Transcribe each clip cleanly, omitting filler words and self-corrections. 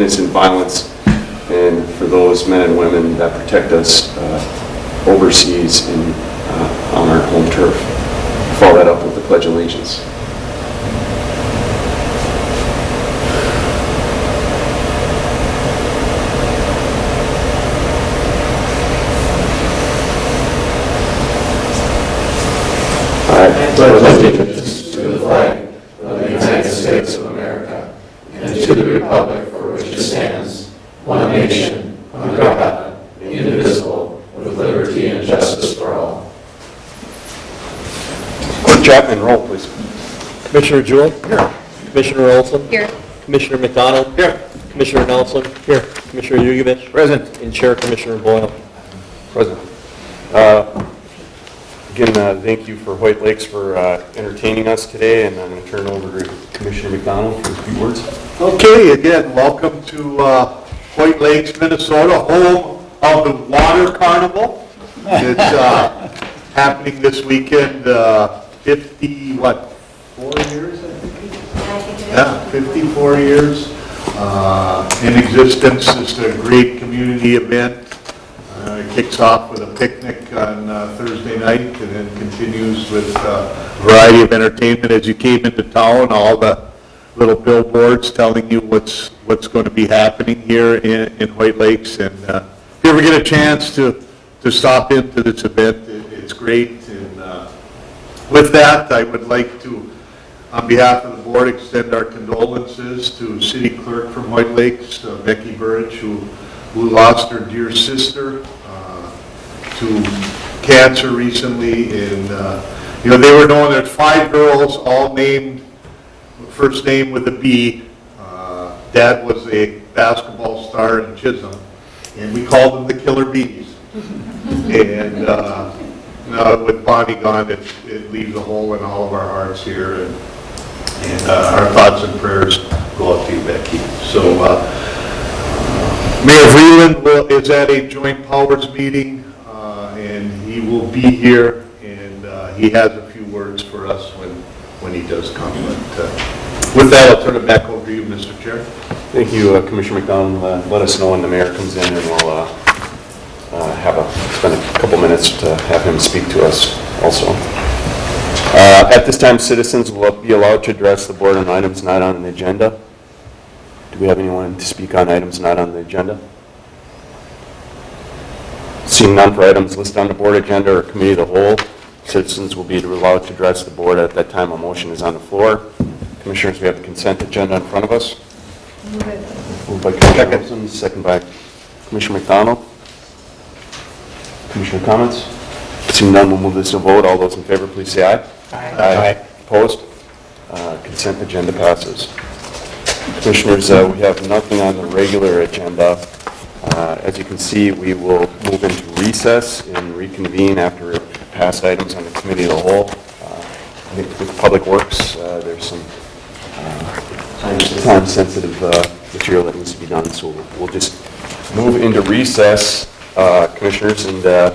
innocent violence, and for those men and women that protect us overseas and on our home turf. Follow that up with the Pledge of Allegiance. Pledge allegiance to the flag of the United States of America and to the republic for which it stands, one nation, under God, indivisible, with liberty and justice for all. Clerk Chapman, roll please. Commissioner Jewell? Here. Commissioner Olson? Here. Commissioner McDonald? Here. Commissioner Nelson? Here. Commissioner Yugovich? Present. And Chair Commissioner Boyle. Present. Again, thank you for Hoyt Lakes for entertaining us today, and I'm going to turn it over to Commissioner McDonald for a few words. Okay, again, welcome to Hoyt Lakes, Minnesota, home of the Water Carnival. It's happening this weekend, 4 years, I think? Yeah, 54 years in existence. It's a great community event. It kicks off with a picnic on Thursday night and then continues with a variety of entertainment. As you came into town, all the little billboards telling you what's going to be happening here in Hoyt Lakes. And if you ever get a chance to stop into this event, it's great. And with that, I would like to, on behalf of the board, extend our condolences to City Clerk from Hoyt Lakes, Becky Burridge, who lost her dear sister to cancer recently. And they were known, there's 5 girls, all named first name with a B. Dad was a basketball star in Chisholm, and we called them the Killer Bees. And with Bonnie gone, it leaves a hole in all of our hearts here, and our thoughts and prayers go out to you, Becky. So Mayor Vreeland is at a joint powers meeting, and he will be here, and he has a few words for us when he does come. But with that, I'll turn it back over to you, Mr. Chair. Thank you, Commissioner McDonald. Let us know when the mayor comes in, and we'll spend a couple minutes to have him speak to us also. At this time, citizens will be allowed to address the board on items not on the agenda. Do we have anyone to speak on items not on the agenda? Seeing none for items listed on the board agenda or committee of the whole, citizens will be allowed to address the board at that time a motion is on the floor. Commissioners, we have the consent agenda in front of us. Moved by Commissioner Wilson, second by Commissioner McDonald. Commissioner comments? Seeing none, we'll move this to a vote. All those in favor, please say aye. Aye. Opposed? Consent agenda passes. Commissioners, we have nothing on the regular agenda. As you can see, we will move into recess and reconvene after past items on the committee of the whole. I think with Public Works, there's some time-sensitive material that needs to be done, so we'll just move into recess, Commissioners, and do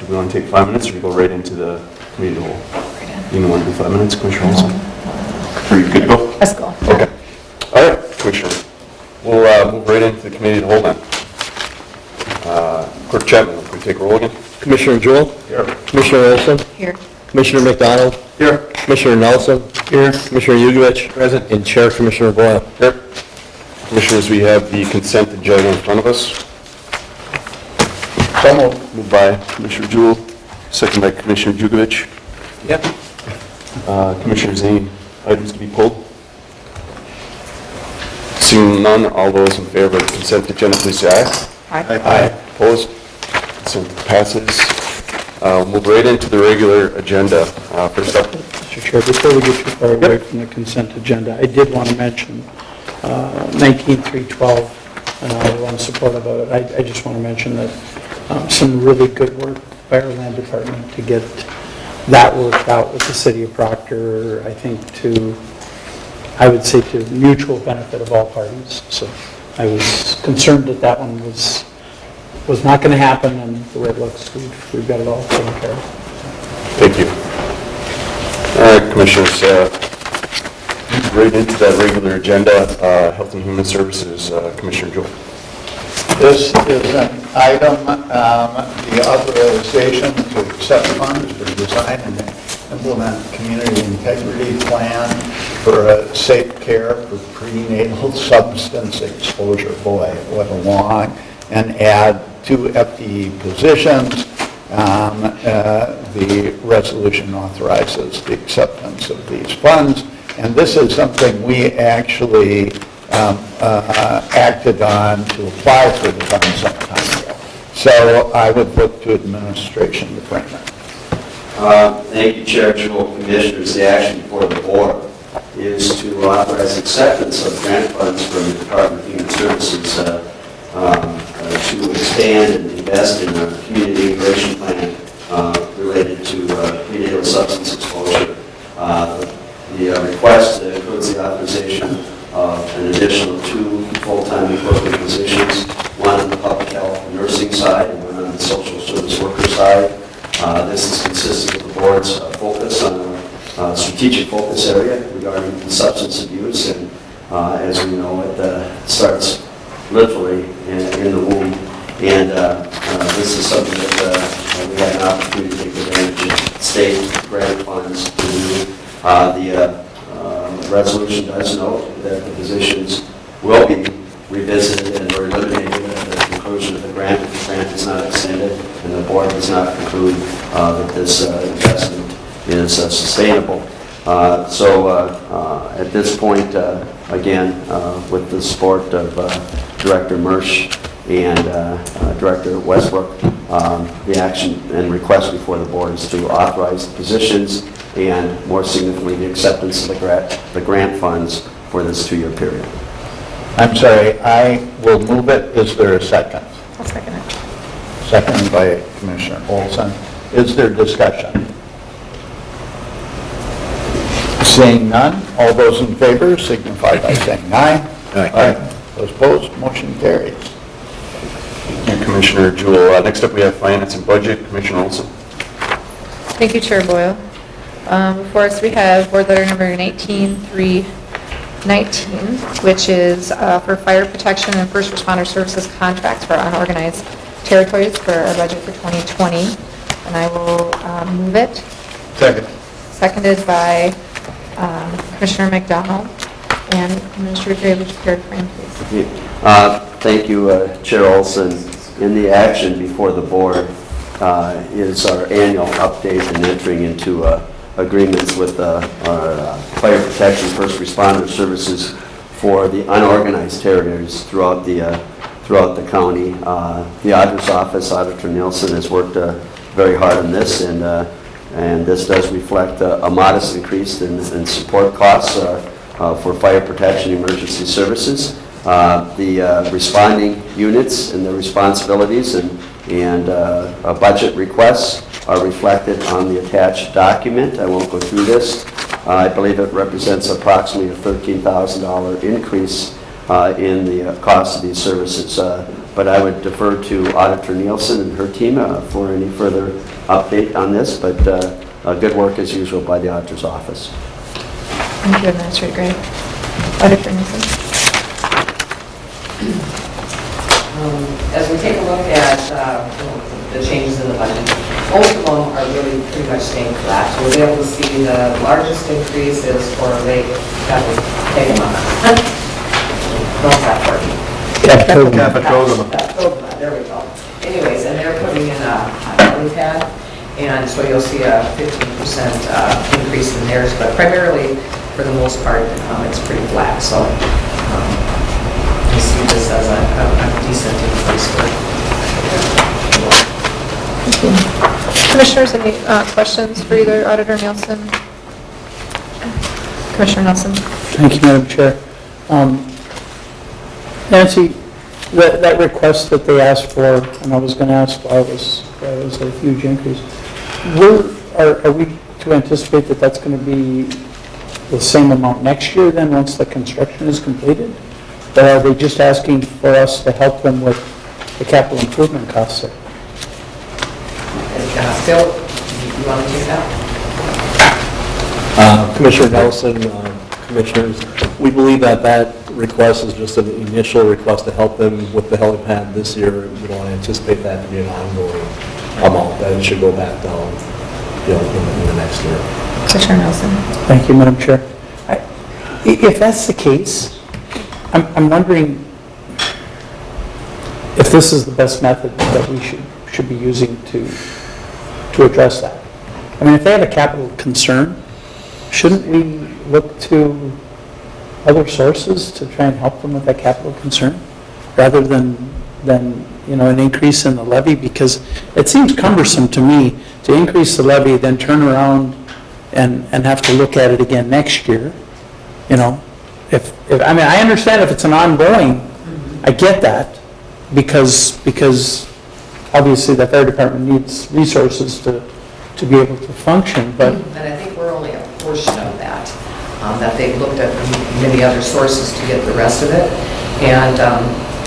we want to take 5 minutes, or do we go right into the committee of the whole? You want to do 5 minutes, Commissioner Olson? Are you good to go? Let's go. Okay. All right, Commissioner. We'll move right into the committee of the whole then. Clerk Chapman, can we take roll again? Commissioner Jewell? Here. Commissioner Olson? Here. Commissioner McDonald? Here. Commissioner Nelson? Here. Commissioner Yugovich? Present. And Chair Commissioner Boyle. Here. Commissioners, we have the consent agenda in front of us. So moved. Moved by Commissioner Jewell, second by Commissioner Yugovich. Yep. Commissioners, any items to be pulled? Seeing none, all those in favor of the consent agenda, please say aye. Aye. Opposed? Consent passes. We'll move right into the regular agenda. First up, Mr. Chair, before we get too far away from the consent agenda, I did want to mention 19312, and I want to support about it. I just want to mention that some really good work by our land department to get that worked out with the city of Proctor, I think I would say to mutual benefit of all parties. So I was concerned that that one was not going to happen, and the way it looks, we've got it all taken care of. thank you. All right, Commissioners, right into that regular agenda. Health and Human Services, Commissioner Jewell. This is an item, the authorization to accept funds for design and implement community integrity plan for a safe care for prenatal substance exposure. Boy, what a long, and add 2 FTE positions. The resolution authorizes the acceptance of these funds, and this is something we actually acted on to apply for the funds some time ago. So I would look to administration to frame it. Thank you, Chair, Jewell, Commissioners. The action before the board is to authorize acceptance of grant funds from the Department of Human Services to expand and invest in a community integration plan related to prenatal substance exposure. The request includes the authorization of an additional 2 full-time equivalent positions, one on the public health and nursing side and one on the social service worker side. This is consistent with the board's focus on a strategic focus area regarding substance abuse, and as we know, it starts literally in the womb, and this is something that we had an opportunity to take advantage of state grant funds to do. The resolution does note that the positions will be revisited and or eliminated at the conclusion of the grant if the grant is not extended and the board does not conclude that this investment is sustainable. At this point, again, with the support of Director Mersch and Director Westbrook, the action and request before the board is to authorize the positions and, more significantly, the acceptance of the grant funds for this 2-year period. I'm sorry, I will move it. Is there a second? I'll second it. Seconded by Commissioner Olson. Is there discussion? Seeing none, all those in favor signify by saying aye. Aye. Those opposed, motion carries. Thank you, Commissioner Jewell. Next up, we have Finance and Budget, Commissioner Olson. Thank you, Chair Boyle. Before us, we have board letter number 18319, which is for fire protection and first responder services contracts for unorganized territories for our budget for 2020. And I will move it. Second. Seconded by Commissioner McDonald. And Administrator Gray, would you care to frame, please? Thank you, Chair Olson. In the action before the board is our annual update and entering into agreements with our fire protection first responder services for the unorganized territories throughout the county. The auditor's office, Auditor Nielsen, has worked very hard on this, and this does reflect a modest increase in support costs for fire protection emergency services. The responding units and their responsibilities and budget requests are reflected on the attached document. I won't go through this. I believe it represents approximately a $13,000 increase in the cost of these services. But I would defer to Auditor Nielsen and her team for any further update on this, but good work as usual by the Auditor's Office. Thank you, Administrator Gray. Auditor Nielsen. As we take a look at the changes in the budget, most of them are really pretty much staying flat. So we'll be able to see the largest increase is for Lake Capitogama. Don't stop working. Capitogama. There we go. Anyways, and they're putting in a lily pad, and so you'll see a 15% increase in theirs, but primarily, for the most part, it's pretty flat. So I see this as a decent increase for Commissioners, any questions for either Auditor Nielsen? Commissioner Nelson? Thank you, Madam Chair. Nancy, that request that they asked for, and I was going to ask why it was a huge increase, are we to anticipate that that's going to be the same amount next year then, once the construction is completed? Or are they just asking for us to help them with the capital improvement costs? Phil, you want to take that? Commissioner Nelson, Commissioners. We believe that that request is just an initial request to help them with the helipad this year. We don't anticipate that to be an ongoing amount, that it should go back down, in the next year. Commissioner Nelson. Thank you, Madam Chair. If that's the case, I'm wondering if this is the best method that we should be using to address that. I mean, if they have a capital concern, shouldn't we look to other sources to try and help them with that capital concern, rather than an increase in the levy? Because it seems cumbersome to me to increase the levy, then turn around and have to look at it again next year. If I understand if it's an ongoing, I get that, because obviously the fire department needs resources to be able to function, but. And I think we're only a portion of that they've looked at many other sources to get the rest of it. And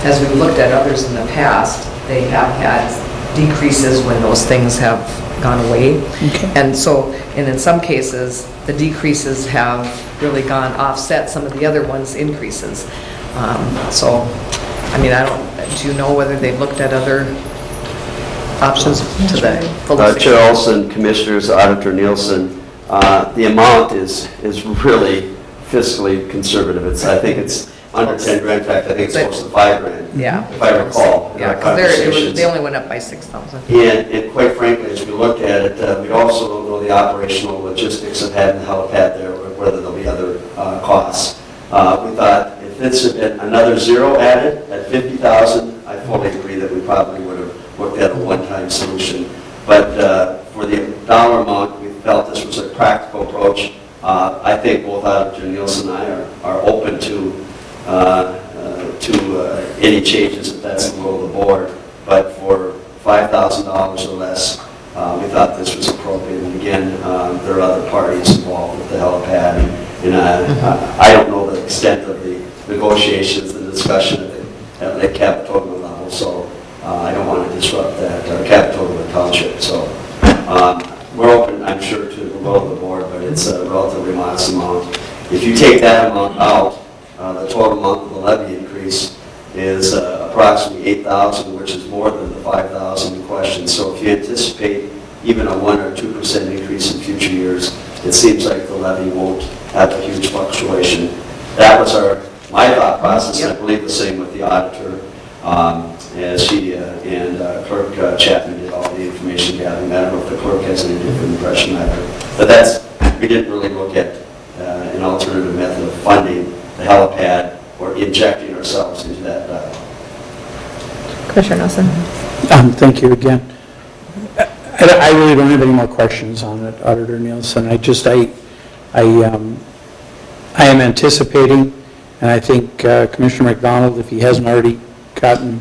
as we've looked at others in the past, they have had decreases when those things have gone away. Okay. And in some cases, the decreases have really offset some of the other ones' increases. Do you know whether they've looked at other options to the Chair Olson, Commissioners, Auditor Nielsen, the amount is really fiscally conservative. I think it's under 10 grand. In fact, I think it's close to 5 grand. Yeah. If I recall. Yeah, because they only went up by 6,000. And quite frankly, as we looked at it, we also don't know the operational logistics of having the helipad there, or whether there'll be other costs. We thought if it's another zero added at 50,000, I fully agree that we probably would have looked at a one-time solution. But for the dollar amount, we felt this was a practical approach. I think both Auditor Nielsen and I are open to any changes if that's the will of the board. But for $5,000 or less, we thought this was appropriate. And again, there are other parties involved with the helipad. And I don't know the extent of the negotiations, the discussion at the Capitola level. So I don't want to disrupt that, Capitola Township. So we're open, I'm sure, to the will of the board, but it's a relatively modest amount. If you take that amount out, the total amount of the levy increase is approximately 8,000, which is more than the 5,000 in question. So if you anticipate even a 1 or 2% increase in future years, it seems like the levy won't have a huge fluctuation. That was my thought process, and I believe the same with the auditor, as she and Clerk Chapman did all the information gathering. I don't know if the clerk has any different impression either. But we didn't really look at an alternative method of funding the helipad or injecting ourselves into that dialogue. Commissioner Nelson. Thank you again. I really don't have any more questions on it, Auditor Nielsen. I am anticipating, and I think Commissioner McDonald, if he hasn't already gotten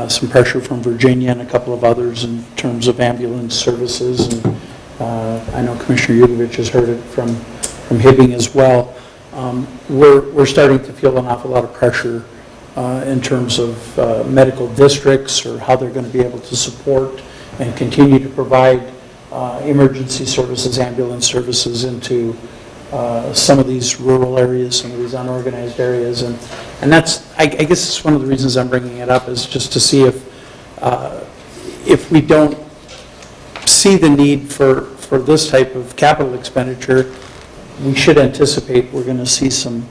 some pressure from Virginia and a couple of others in terms of ambulance services, and I know Commissioner Yudovich has heard it from Hibbing as well. We're starting to feel an awful lot of pressure in terms of medical districts, or how they're going to be able to support and continue to provide emergency services, ambulance services into some of these rural areas, some of these unorganized areas. And that's, I guess it's one of the reasons I'm bringing it up, is just to see if we don't see the need for this type of capital expenditure, we should anticipate we're going to see some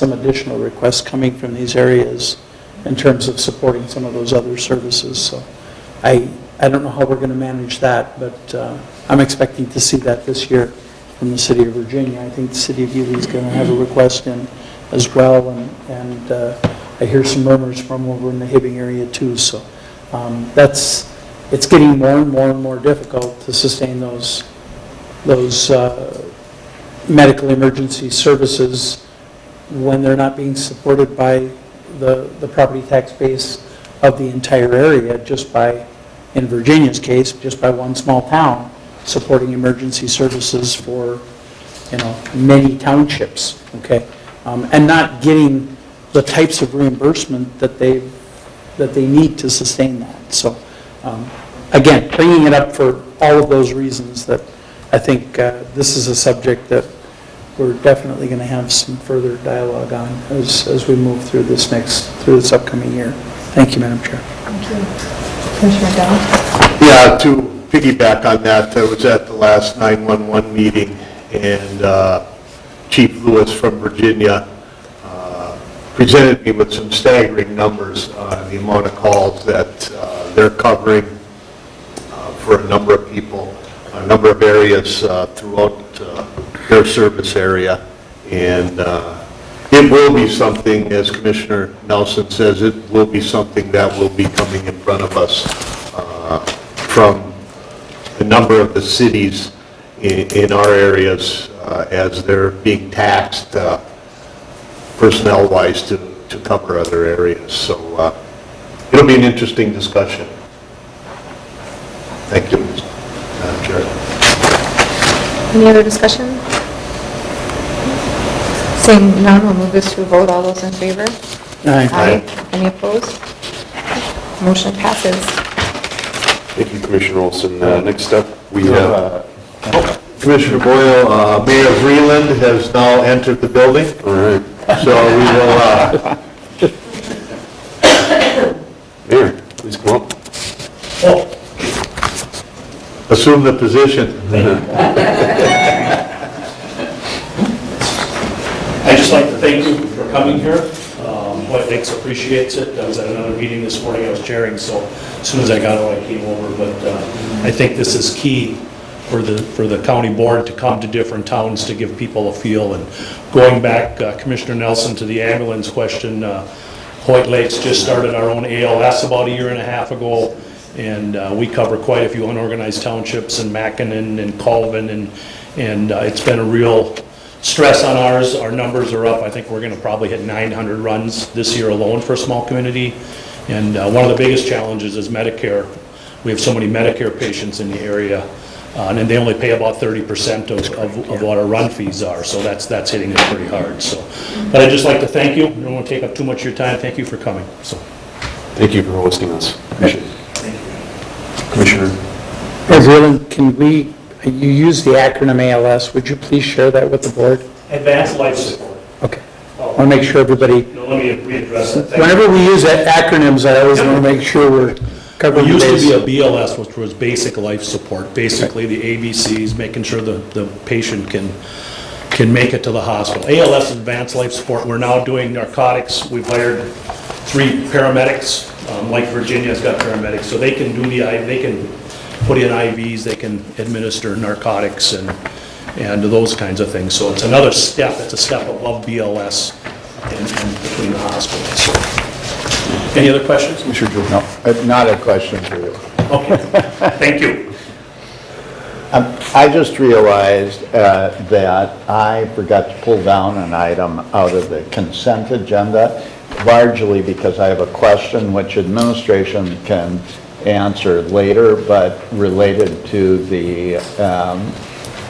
additional requests coming from these areas in terms of supporting some of those other services. So I don't know how we're going to manage that, but I'm expecting to see that this year from the City of Virginia. I think the City of Ely is going to have a request in as well, and I hear some murmurs from over in the Hibbing area too. So it's getting more and more difficult to sustain those medical emergency services when they're not being supported by the property tax base of the entire area, just by, in Virginia's case, just by one small town supporting emergency services for, many townships, okay? And not getting the types of reimbursement that they need to sustain that. So, again, bringing it up for all of those reasons, that I think this is a subject that we're definitely going to have some further dialogue on as we move through this upcoming year. Thank you, Madam Chair. Thank you. Commissioner Dow? Yeah, to piggyback on that, I was at the last 911 meeting, and Chief Lewis from Virginia presented me with some staggering numbers on the amount of calls that they're covering for a number of people, a number of areas throughout their service area. And it will be something, as Commissioner Nelson says, it will be something that will be coming in front of us from a number of the cities in our areas as they're being taxed personnel-wise to cover other areas. So it'll be an interesting discussion. Thank you, Madam Chair. Any other discussion? Seeing none, we'll move this to a vote. All those in favor? Aye. Any opposed? Motion passes. Thank you, Commissioner Olson. Next up, we have, Commissioner Boyle, Mayor Vreeland has now entered the building, all right, so we will, Mayor, please come up. assume the position. I'd just like to thank you for coming here. Hoyt Lakes appreciates it. I was at another meeting this morning I was chairing, so as soon as I got out, I came over. But I think this is key for the county board to come to different towns to give people a feel. And going back, Commissioner Nelson, to the ambulance question, Hoyt Lakes just started our own ALS about a year and a half ago, and we cover quite a few unorganized townships in Mackinac and Colvin, and it's been a real stress on ours. Our numbers are up. I think we're going to probably hit 900 runs this year alone for a small community. And one of the biggest challenges is Medicare. We have so many Medicare patients in the area, and they only pay about 30% of what our run fees are. So that's hitting us pretty hard. So, but I'd just like to thank you. I don't want to take up too much of your time. Thank you for coming. So, Thank you for hosting us. Appreciate it. Commissioner, Mayor, you use the acronym ALS. Would you please share that with the board? advanced life support. Okay. I want to make sure everybody, No, let me readdress that. Thank you. whenever we use acronyms, I always want to make sure we're covering It the used to base. be a BLS, which was basic life support, basically the ABCs, making sure the patient can make it to the hospital. ALS is advanced life support. We're now doing narcotics. We've hired 3 paramedics, like Virginia's got paramedics, so they can do they can put in IVs, they can administer narcotics and those kinds of things. So it's another step, it's a step above BLS and between the hospitals. So, any other questions? Commissioner Joe. No, not a question for you. Okay, thank you. I just realized that I forgot to pull down an item out of the consent agenda, largely because I have a question which administration can answer later, but related to the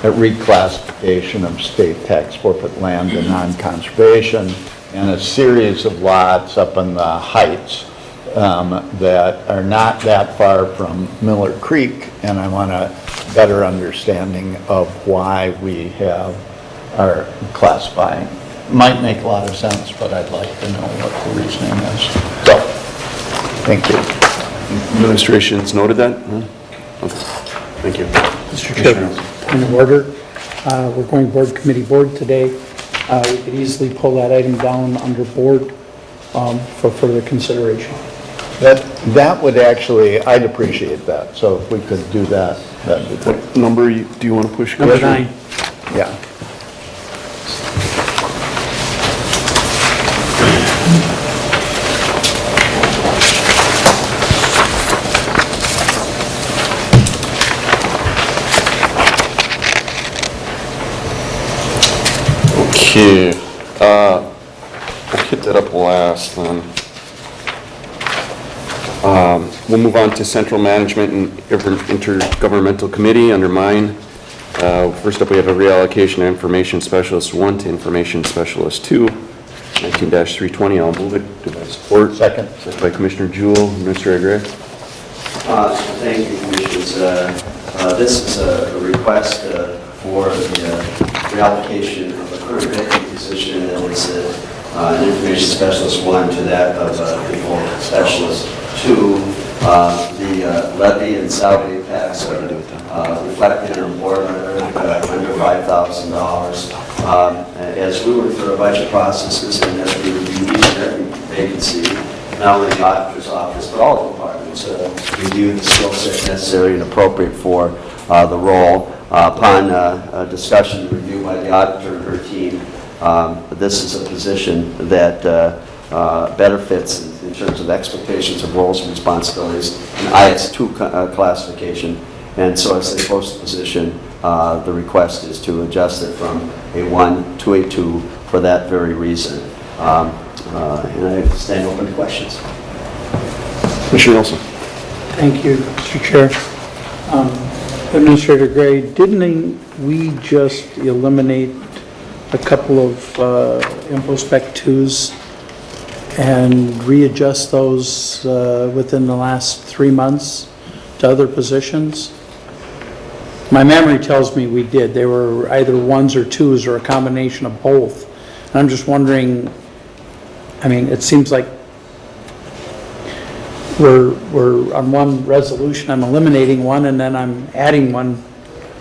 reclassification of state tax forfeit land to non-conservation and a series of lots up in the heights that are not that far from Miller Creek, and I want a better understanding of why we are classifying. Might make a lot of sense, but I'd like to know what the reasoning is. So, thank you. Administration's noted that? Okay. Thank you. Mr. Chairman, point of order. We're going board committee today. We could easily pull that item down under board for further consideration. That would actually, I'd appreciate that. So if we could do that, that'd be great. What number do you want to push? Number Commissioner? 9. Yeah. Okay, we'll hit that up last then. We'll move on to Central Management and Intergovernmental Committee under mine. First up, we have a reallocation of Information Specialist 1 to Information Specialist 2, 19-320. I'll move it. Do I support? Second. Second by Commissioner Jewell. Administrator Gray. Thank you, Commissioners. This is a request for the reallocation of a current vacant position that is an information specialist 1 to that of info specialist 2. The levy and salary impacts are reflected in our board under $5,000. As we went through our budget processes and as we reviewed each and every vacancy, not only the auditor's office, but all departments review the skill set necessary and appropriate for the role. Upon discussion and review by the auditor and her team, this is a position that better fits in terms of expectations of roles and responsibilities, an IS2 classification. And so as they post the position, the request is to adjust it from a 1 to a 2 for that very reason. And I stand open to questions. Commissioner Nelson. Thank you, Mr. Chair. Administrator Gray, didn't we just eliminate a couple of InfoSpec 2s and readjust those within the last 3 months to other positions? My memory tells me we did. They were either 1s or 2s or a combination of both. And I'm just wondering, I mean, it seems like we're on one resolution, I'm eliminating one, and then I'm adding one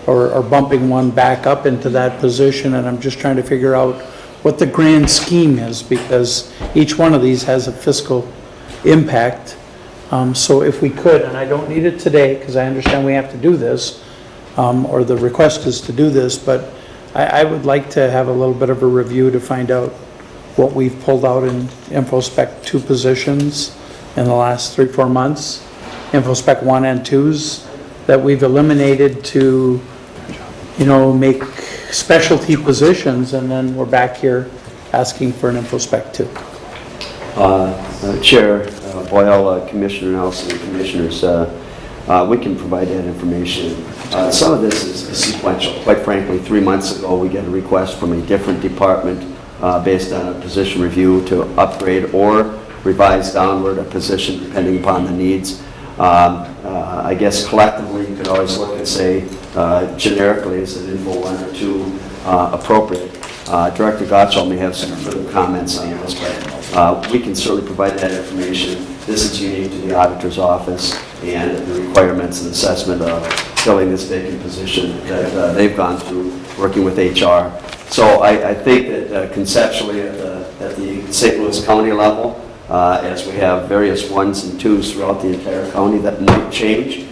or bumping one back up into that position, and I'm just trying to figure out what the grand scheme is, because each one of these has a fiscal impact. So if we could, and I don't need it today, because I understand we have to do this, or the request is to do this, but I would like to have a little bit of a review to find out what we've pulled out in InfoSpec 2 positions in the last 3-4 months, InfoSpec 1 and 2s, that we've eliminated to, you know, make specialty positions, and then we're back here asking for an InfoSpec 2. Chair Boyle, Commissioner Nelson, and Commissioners, we can provide that information. Some of this is sequential. Quite frankly, 3 months ago, we get a request from a different department based on a position review to upgrade or revise downward a position depending upon the needs. I guess collectively, you could always look and say, generically, is an info 1 or 2 appropriate? Director Gottschall may have some further comments on this, but we can certainly provide that information. This is unique to the auditor's office and the requirements and assessment of filling this vacant position that they've gone through working with HR. So I think that conceptually at the St. Louis County level, as we have various 1s and 2s throughout the entire county, that might change.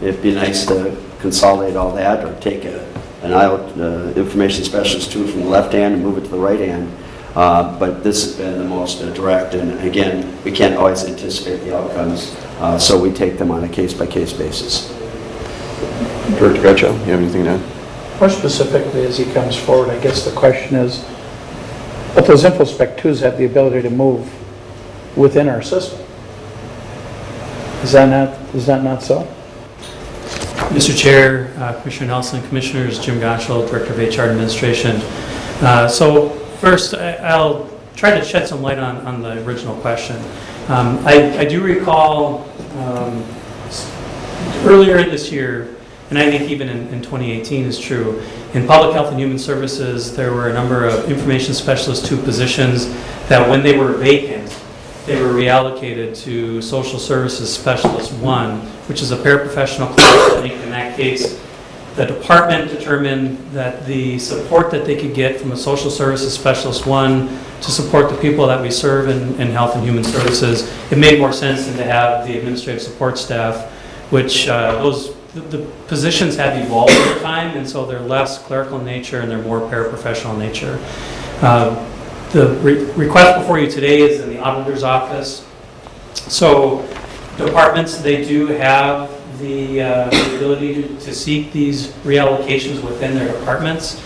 It'd be nice to consolidate all that, or take an information specialist 2 from the left hand and move it to the right hand. But this has been the most direct, and again, we can't always anticipate the outcomes, so we take them on a case-by-case basis. Director Gottschall, you have anything to add? More specifically, as he comes forward, I guess the question is, but those InfoSpec 2s have the ability to move within our system. Is that not so? Mr. Chair, Commissioner Nelson, Commissioners, Jim Gottschall, Director of HR Administration. So first, I'll try to shed some light on the original question. I do recall earlier this year, and I think even in 2018 is true, in Public Health and Human Services, there were a number of information specialist 2 positions that when they were vacant, they were reallocated to Social Services Specialist 1, which is a paraprofessional class. I think in that case, the department determined that the support that they could get from a Social Services Specialist 1 to support the people that we serve in Health and Human Services, it made more sense than to have the administrative support staff, which the positions have evolved over time, and so they're less clerical in nature and they're more paraprofessional in nature. The request before you today is in the auditor's office. So departments, they do have the ability to seek these reallocations within their departments.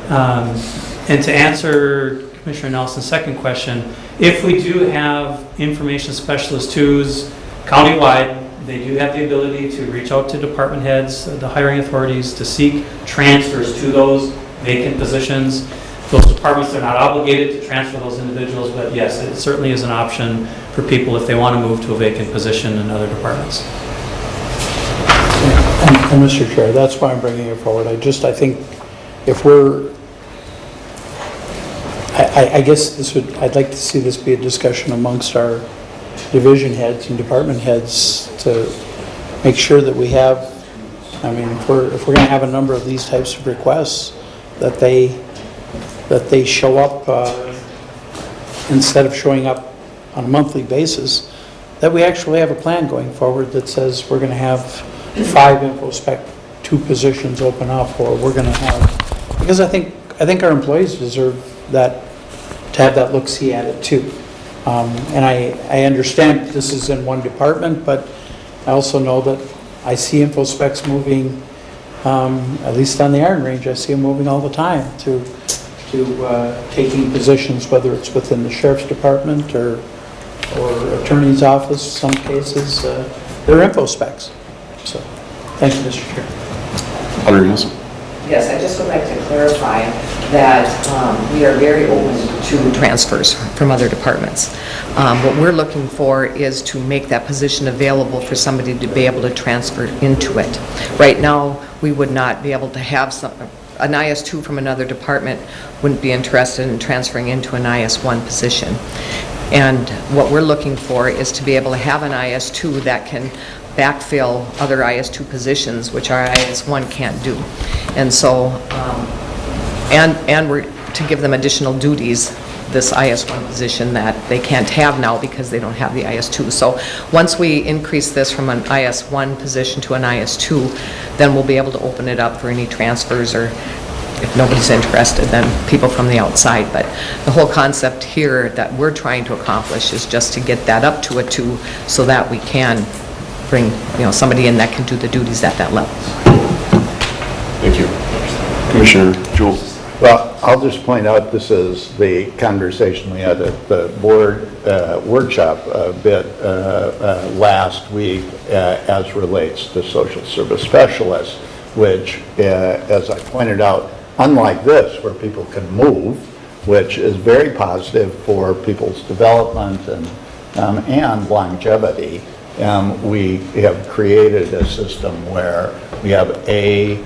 And to answer Commissioner Nelson's second question, if we do have information specialist 2s countywide, they do have the ability to reach out to department heads, the hiring authorities, to seek transfers to those vacant positions. Those departments are not obligated to transfer those individuals, but yes, it certainly is an option for people if they want to move to a vacant position in other departments. And Mr. Chair, that's why I'm bringing it forward. I think if we're, I guess this would, I'd like to see this be a discussion amongst our division heads and department heads to make sure that we have, I mean, if we're going to have a number of these types of requests, that they show up, instead of showing up on a monthly basis, that we actually have a plan going forward that says we're going to have 5 InfoSpec 2 positions open up, or we're going to have, because I think our employees deserve that, to have that look-see at it too. And I understand this is in one department, but I also know that I see InfoSpecs moving, at least on the Iron Range, I see them moving all the time to taking positions, whether it's within the sheriff's department or attorney's office, some cases, they're InfoSpecs. So, thank you, Mr. Chair. Alder Nielsen. Yes, I just would like to clarify that we are very open to transfers from other departments. What we're looking for is to make that position available for somebody to be able to transfer into it. Right now, we would not be able to have an IS-2 from another department wouldn't be interested in transferring into an IS-1 position. And what we're looking for is to be able to have an IS-2 that can backfill other IS-2 positions, which our IS-1 can't do. And so, and we're to give them additional duties, this IS-1 position that they can't have now because they don't have the IS-2. So once we increase this from an IS-1 position to an IS-2, then we'll be able to open it up for any transfers, or if nobody's interested, then people from the outside. But the whole concept here that we're trying to accomplish is just to get that up to a 2 so that we can bring, somebody in that can do the duties at that level. Thank you. Commissioner Jewell. Well, I'll just point out, this is the conversation we had at the board workshop a bit last week as relates to social service specialists, which, as I pointed out, unlike this, where people can move, which is very positive for people's development and longevity, we have created a system where we have a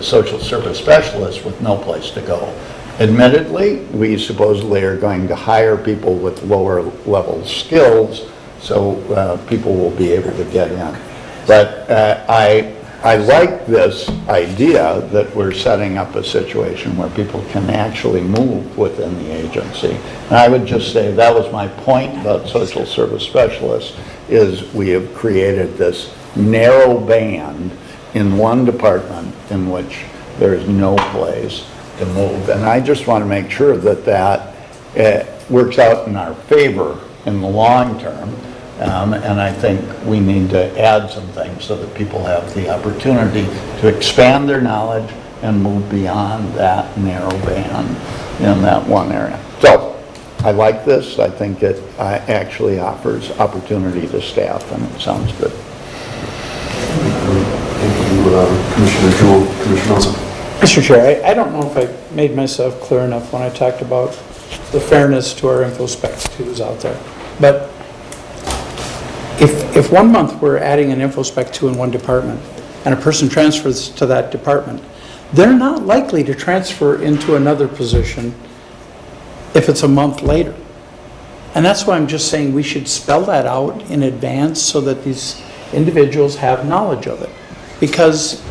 social service specialist with no place to go. Admittedly, we supposedly are going to hire people with lower level skills, so people will be able to get in. But I like this idea that we're setting up a situation where people can actually move within the agency. And I would just say that was my point about social service specialists, is we have created this narrow band in one department in which there is no place to move. And I just want to make sure that that works out in our favor in the long term. And I think we need to add some things so that people have the opportunity to expand their knowledge and move beyond that narrow band in that one area. So I like this. I think it actually offers opportunity to staff, and it sounds good. Thank you, Commissioner Jewell. Commissioner Nelson. Mr. Chair, I don't know if I made myself clear enough when I talked about the fairness to our InfoSpec 2s out there. But if 1 month we're adding an InfoSpec 2 in one department and a person transfers to that department, they're not likely to transfer into another position if it's a month later. And that's why I'm just saying we should spell that out in advance so that these individuals have knowledge of it. Because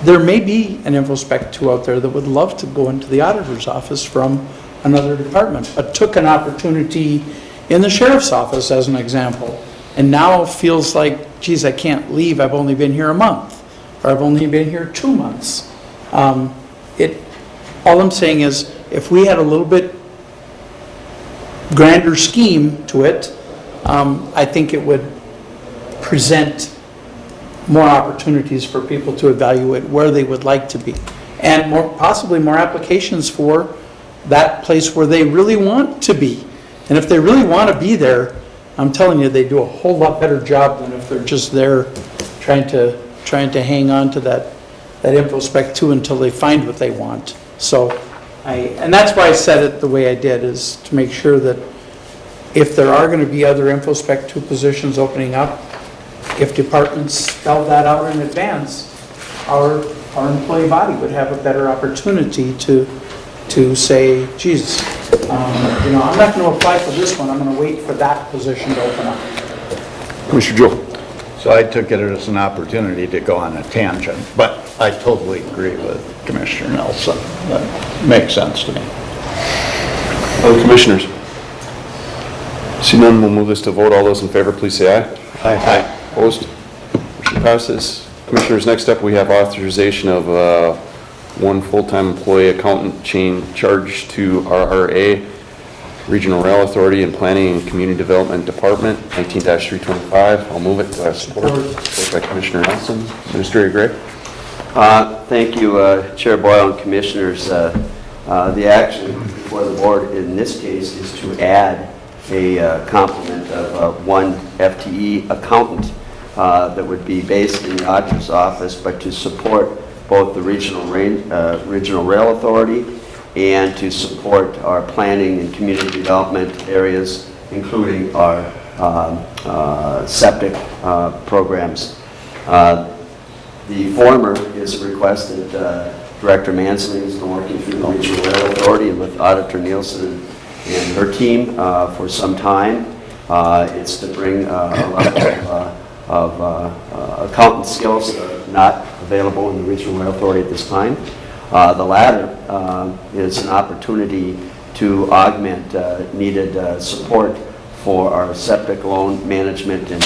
there may be an InfoSpec 2 out there that would love to go into the auditor's office from another department, but took an opportunity in the sheriff's office as an example, and now feels like, geez, I can't leave, I've only been here a month, or I've only been here 2 months. All I'm saying is, if we had a little bit grander scheme to it, I think it would present more opportunities for people to evaluate where they would like to be, and possibly more applications for that place where they really want to be. And if they really want to be there, I'm telling you, they do a whole lot better job than if they're just there trying to hang on to that InfoSpec 2 until they find what they want. So and that's why I said it the way I did, is to make sure that if there are going to be other InfoSpec 2 positions opening up, if departments spell that out in advance, our our employee body would have a better opportunity to say, Jesus, I'm not going to apply for this one, I'm going to wait for that position to open up. Commissioner Jewell. So I took it as an opportunity to go on a tangent, but I totally agree with Commissioner Nelson. That makes sense to me. Other commissioners? See none, we'll move this to vote. All those in favor, please say aye. Aye. Opposed? Motion passes. Commissioners, next up, we have authorization of one full-time employee accountant charge to RRA, Regional Rail Authority and Planning and Community Development Department, 19-325. I'll move it. Do I have support? Support by Commissioner Nelson. Minister Gray. Thank you, Chair Boyle and Commissioners. The action before the board in this case is to add a complement of one FTE accountant that would be based in the auditor's office, but to support both the Regional Rail Authority and to support our planning and community development areas, including our septic programs. The former is a request that Director Mansley has been working through the Regional Rail Authority and with Auditor Nielsen and her team for some time. It's to bring a level of accountant skills that are not available in the Regional Rail Authority at this time. The latter is an opportunity to augment needed support for our septic loan management and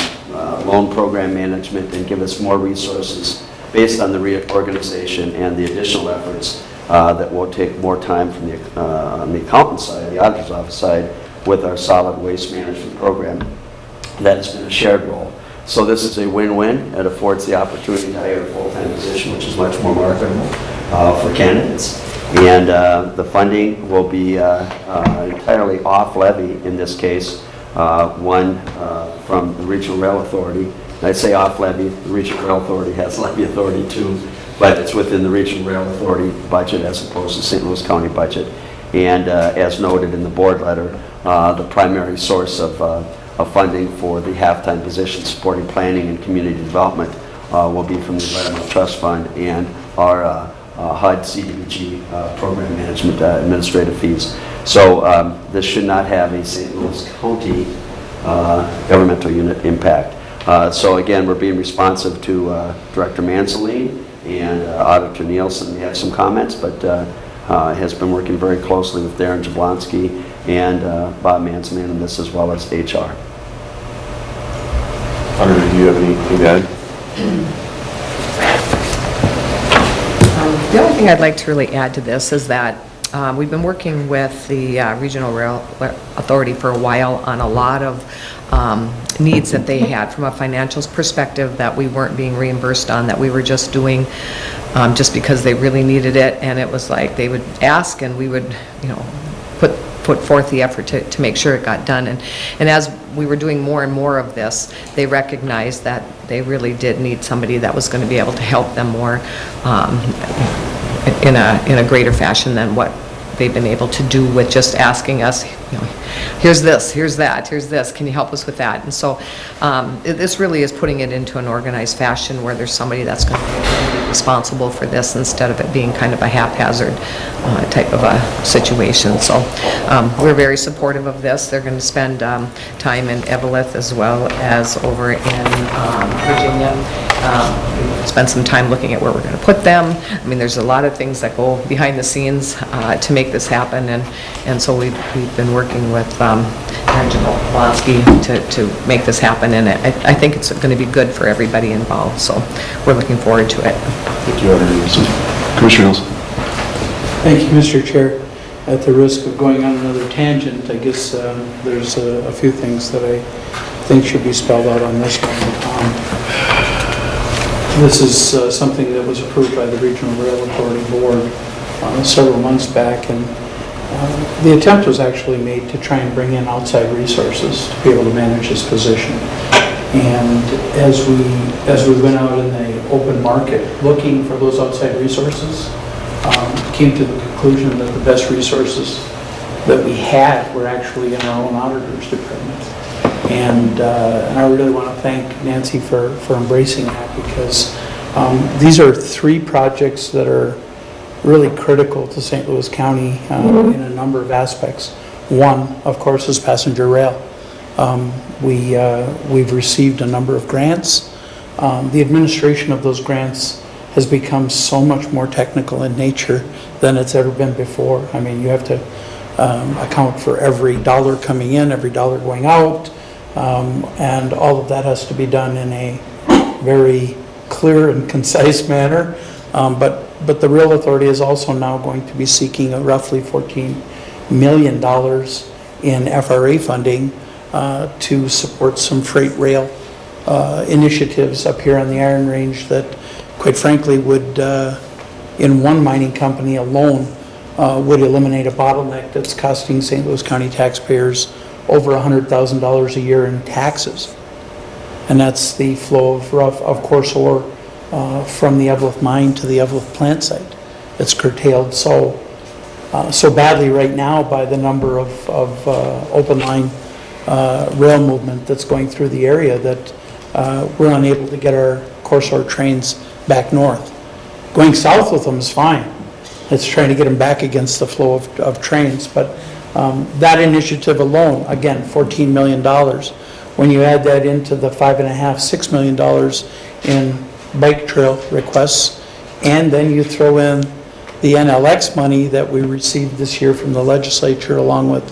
loan program management and give us more resources based on the reorganization and the additional efforts that will take more time from on the accountant side, the auditor's office side, with our solid waste management program. That has been a shared role. So this is a win-win. It affords the opportunity to hire a full-time position, which is much more marketable for candidates. And the funding will be entirely off levy in this case, one from the Regional Rail Authority. And I say off levy, the Regional Rail Authority has levy authority too, but it's within the Regional Rail Authority budget as opposed to St. Louis County budget. And as noted in the board letter, the primary source of funding for the half-time position supporting planning and community development will be from the Environmental Trust Fund and our HUD CDBG program management administrative fees. So this should not have a St. Louis County governmental unit impact. So again, we're being responsive to Director Manseline and Auditor Nielsen. We have some comments, but has been working very closely with Darren Jablonski and Bob Manseman on this, as well as HR. Auditor, do you have anything to add? The only thing I'd like to really add to this is that we've been working with the Regional Rail Authority for a while on a lot of needs that they had from a financials perspective that we weren't being reimbursed on, that we were just doing just because they really needed it. And it was like they would ask and we would, put forth the effort to make sure it got done. And as we were doing more and more of this, they recognized that they really did need somebody that was going to be able to help them more in a greater fashion than what they've been able to do with just asking us, here's this, here's that, here's this, can you help us with that? And so this really is putting it into an organized fashion where there's somebody that's going to be responsible for this instead of it being kind of a haphazard type of a situation. So we're very supportive of this. They're going to spend time in Eveleth as well as over in Virginia. Spend some time looking at where we're going to put them. I mean, there's a lot of things that go behind the scenes to make this happen, and so we've been working with Angela Blonsky to make this happen, and I think it's going to be good for everybody involved, so we're looking forward to it. Thank you, Auditor. Commissioner Nelson. Thank you, Mr. Chair. At the risk of going on another tangent, I guess there's a few things that I think should be spelled out on this one. This is something that was approved by the Regional Rail Authority Board several months back, and the attempt was actually made to try and bring in outside resources to be able to manage this position. And as we went out in the open market looking for those outside resources, came to the conclusion that the best resources that we had were actually in our own auditor's department. And I really want to thank Nancy for embracing that, because These are three projects that are really critical to St. Louis County in a number of aspects. One, of course, is passenger rail. We've received a number of grants. The administration of those grants has become so much more technical in nature than it's ever been before. I mean, you have to account for every dollar coming in, every dollar going out, and all of that has to be done in a very clear and concise manner. But the Rail Authority is also now going to be seeking a roughly $14 million in FRA funding to support some freight rail initiatives up here on the Iron Range that, quite frankly, would, in one mining company alone, would eliminate a bottleneck that's costing St. Louis County taxpayers over $100,000 a year in taxes. And that's the flow of coarse ore from the Eveleth mine to the Eveleth plant site. It's curtailed so badly right now by the number of open line rail movement that's going through the area that we're unable to get our coarse ore trains back north. Going south with them is fine. It's trying to get them back against the flow of trains. But that initiative alone, again, $14 million. When you add that into the $5.5–6 million in bike trail requests, and then you throw in the NLX money that we received this year from the legislature, along with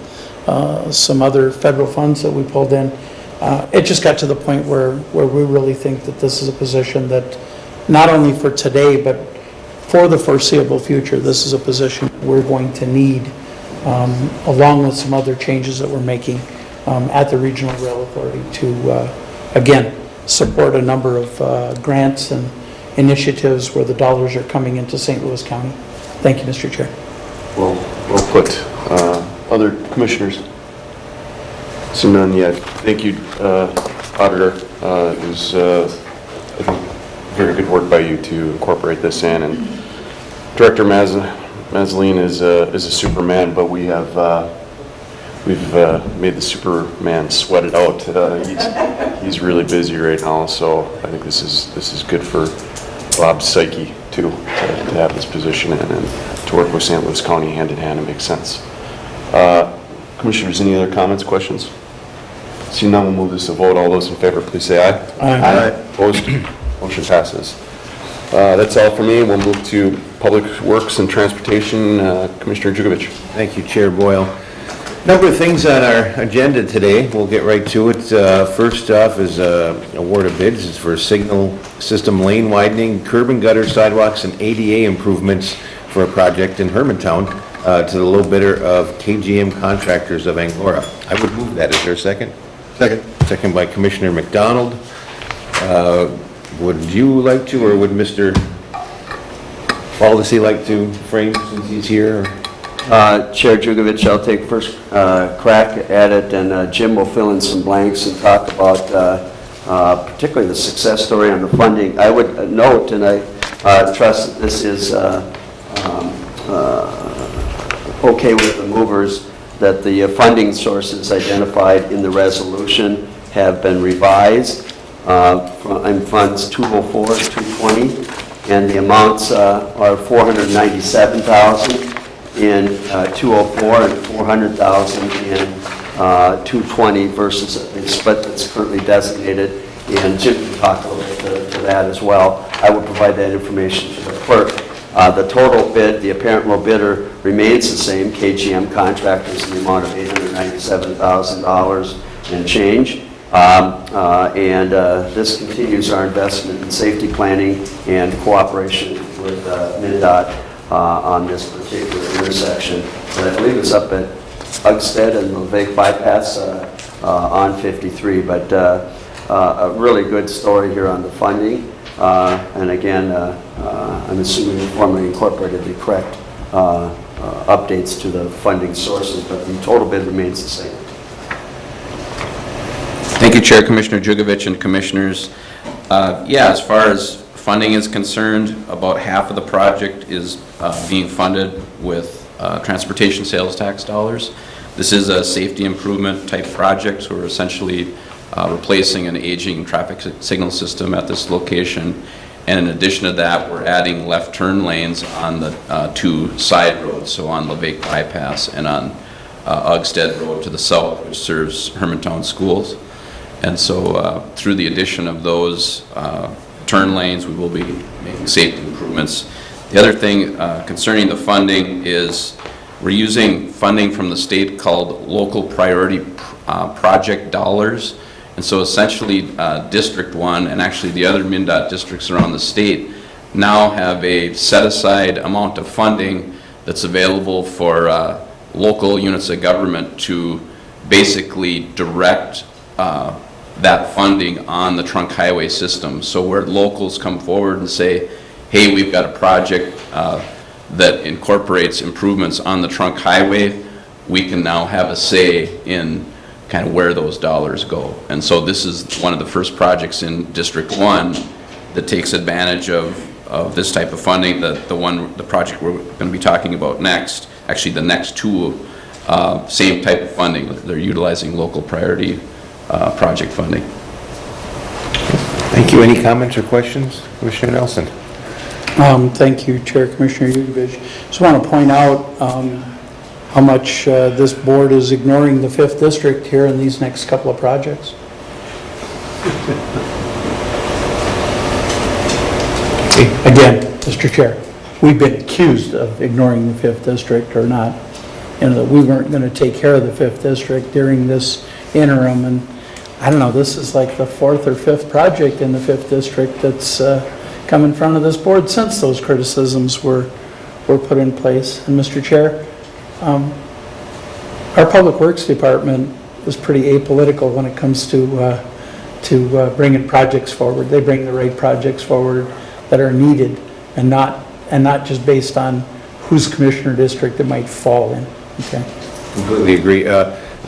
some other federal funds that we pulled in, it just got to the point where we really think that this is a position that, not only for today, but for the foreseeable future, this is a position we're going to need, along with some other changes that we're making at the Regional Rail Authority to, again, support a number of grants and initiatives where the dollars are coming into St. Louis County. Thank you, Mr. Chair. Well put. Other commissioners? So none yet. Thank you, Auditor. It was, I think, very good work by you to incorporate this in. And Director Mazzoline is a Superman, but we've made the Superman sweat it out. He's really busy right now, so I think this is good for Bob's psyche too, to have this position and to work with St. Louis County hand in hand. It makes sense. Commissioners, any other comments, questions? Seeing none, we'll move this to vote. All those in favor, please say aye. Aye. Opposed? Motion passes. That's all for me. We'll move to Public Works and Transportation. Commissioner Jugovich. Thank you, Chair Boyle. Number of things on our agenda today. We'll get right to it. First off is award of bids. It's for signal system lane widening, curb and gutter sidewalks, and ADA improvements for a project in Hermantown to the low bidder of KGM Contractors of Angora. I would move that. Is there a second? Second. Second by Commissioner McDonald. Would you like to, or would Mr. Baldessy like to frame since he's here? Chair Jugovich, I'll take first crack at it, and Jim will fill in some blanks and talk about particularly the success story on the funding. I would note, and I trust that this is okay with the movers, that the funding sources identified in the resolution have been revised in funds 204 and 220, and the amounts are $497,000 in 204 and $400,000 in 220 versus the split that's currently designated, and Jim can talk a little bit to that as well. I will provide that information to the clerk. The total bid, the apparent low bidder, remains the same, KGM Contractors, in the amount of $897,000 and change. This continues our investment in safety planning and cooperation with MnDOT on this particular intersection. And I believe it's up at Ugsted and Levake Bypass on 53, but a really good story here on the funding. And again, I'm assuming we formally incorporated the correct updates to the funding sources, but the total bid remains the same. Thank you, Chair, Commissioner Jugovich, and Commissioners. As far as funding is concerned, about half of the project is being funded with transportation sales tax dollars. This is a safety improvement type project. So we're essentially replacing an aging traffic signal system at this location And in addition to that, we're adding left turn lanes on the two side roads, so on Levake Bypass and on Uggstead Road to the south, which serves Hermantown schools. And so through the addition of those turn lanes, we will be making safety improvements. The other thing concerning the funding is we're using funding from the state called local priority project dollars. And so essentially District 1 and actually the other MnDOT districts around the state now have a set-aside amount of funding that's available for local units of government to basically direct that funding on the trunk highway system. So where locals come forward and say, hey, we've got a project that incorporates improvements on the trunk highway, we can now have a say in kind of where those dollars go. And so this is one of the first projects in District 1 that takes advantage of this type of funding. The project we're going to be talking about next, actually the next two, same type of funding. They're utilizing local priority project funding. Thank you. Any comments or questions? Commissioner Nelson? Thank you, Chair Commissioner Yurkovich. Just want to point out how much this board is ignoring the 5th District here in these next couple of projects. Again, Mr. Chair, we've been accused of ignoring the 5th District or not, and that we weren't going to take care of the 5th District during this interim. And I don't know, this is like the 4th or 5th project in the 5th District that's come in front of this board since those criticisms were put in place. And Mr. Chair, our Public Works Department is pretty apolitical when it comes to bringing projects forward. They bring the right projects forward that are needed, and not just based on whose commissioner district it might fall in. Okay. Completely agree.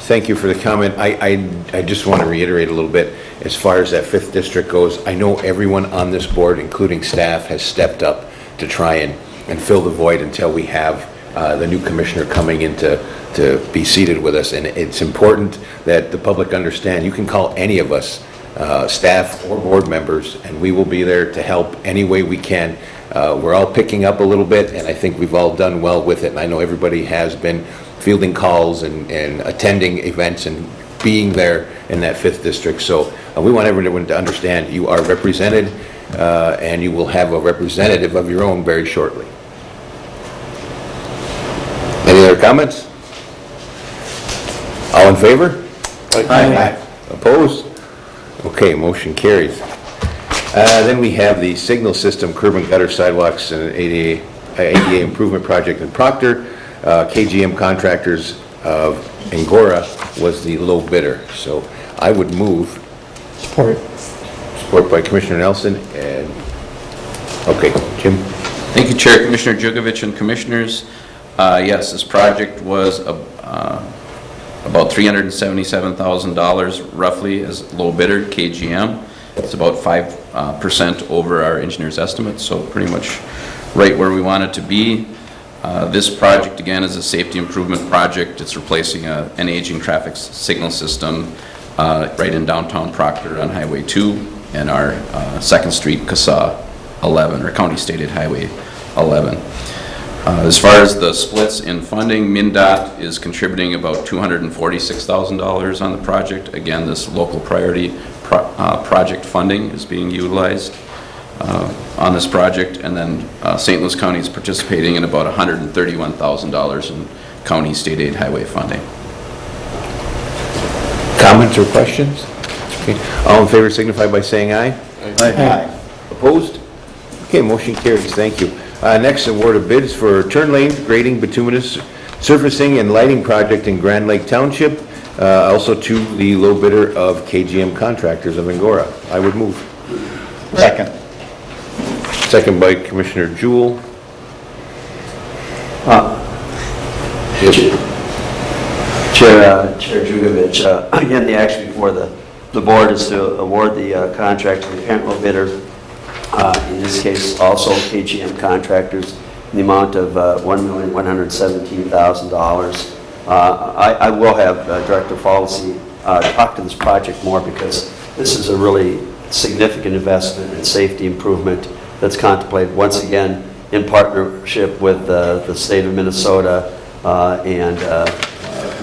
Thank you for the comment. I just want to reiterate a little bit as far as that 5th District goes. I know everyone on this board, including staff, has stepped up to try and fill the void until we have the new commissioner coming in to be seated with us. And it's important that the public understand, you can call any of us, staff or board members, and we will be there to help any way we can. We're all picking up a little bit, and I think we've all done well with it. And I know everybody has been fielding calls and attending events and being there in that 5th District. So we want everyone to understand you are represented, and you will have a representative of your own very shortly. Any other comments? All in favor? Aye. Opposed? Okay, motion carries. Then we have the signal system, curb and gutter sidewalks, and ADA improvement project in Proctor. KGM Contractors of Angora was the low bidder. So I would move. Support. Support by Commissioner Nelson. And okay, Jim. Thank you, Chair, Commissioner Jugovich, and Commissioners. Yes, this project was about $377,000 roughly as low bidder, KGM. It's about 5% over our engineer's estimate, so pretty much right where we want it to be. This project, again, is a safety improvement project. It's replacing an aging traffic signal system right in downtown Proctor on Highway 2 and our 2nd Street, CSA 11, or County Stated Highway 11. As far as the splits in funding, MnDOT is contributing about $246,000 on the project. Again, this local priority project funding is being utilized on this project, and then St. Louis County is participating in about $131,000 in county state aid highway funding. Comments or questions? Okay. All in favor signify by saying aye. Aye. Opposed? Okay, motion carries. Thank you. Next, award of bids for turn lane grading, bituminous surfacing and lighting project in Grand Lake Township, also to the low bidder of KGM Contractors of Angora. I would move. Second. Second by Commissioner Jewell. Chair Jugovich, again, the action before the board is to award the contract to the parent low bidder. In this case, also KGM Contractors, in the amount of $1,117,000. I will have Director Falsey talk to this project more, because this is a really significant investment in safety improvement that's contemplated, once again, in partnership with the state of Minnesota, and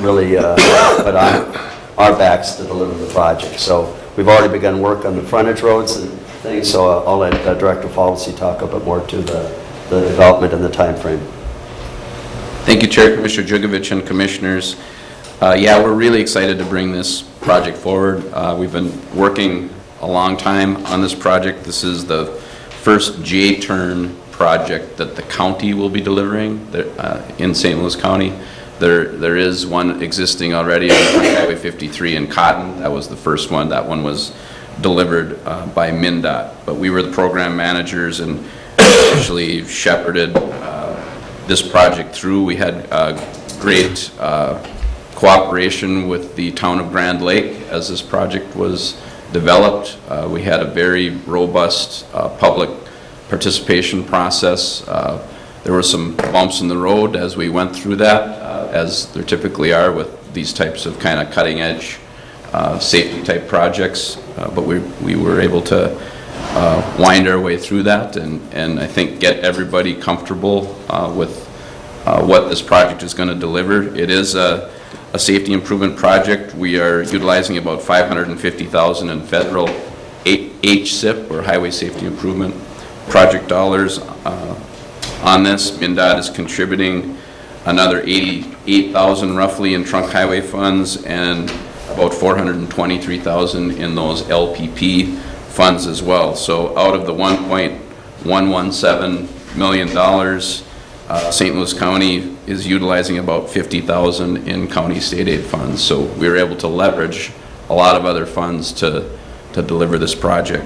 really put on our backs to deliver the project. So we've already begun work on the frontage roads and things, so I'll let Director Policy talk a bit more to the development and the time frame. Thank you, Chair, Commissioner Jugovich, and Commissioners. Yeah, we're really excited to bring this project forward. We've been working a long time on this project. This is the first J-turn project that the county will be delivering in St. Louis County. There is one existing already on Highway 53 in Cotton. That was the first one. That one was delivered by MnDOT. But we were the program managers and actually shepherded this project through. We had great cooperation with the town of Grand Lake as this project was developed. We had a very robust public participation process. There were some bumps in the road as we went through that, as there typically are with these types of kind of cutting edge safety type projects, but we were able to wind our way through that and I think get everybody comfortable with what this project is going to deliver. It is a safety improvement project. We are utilizing about $550,000 in federal HSIP, or Highway Safety Improvement Project dollars on this. MnDOT is contributing another $88,000 roughly in trunk highway funds and about $423,000 in those LPP funds as well. So out of the $1.117 million, St. Louis County is utilizing about $50,000 in county state aid funds. So we were able to leverage a lot of other funds to deliver this project.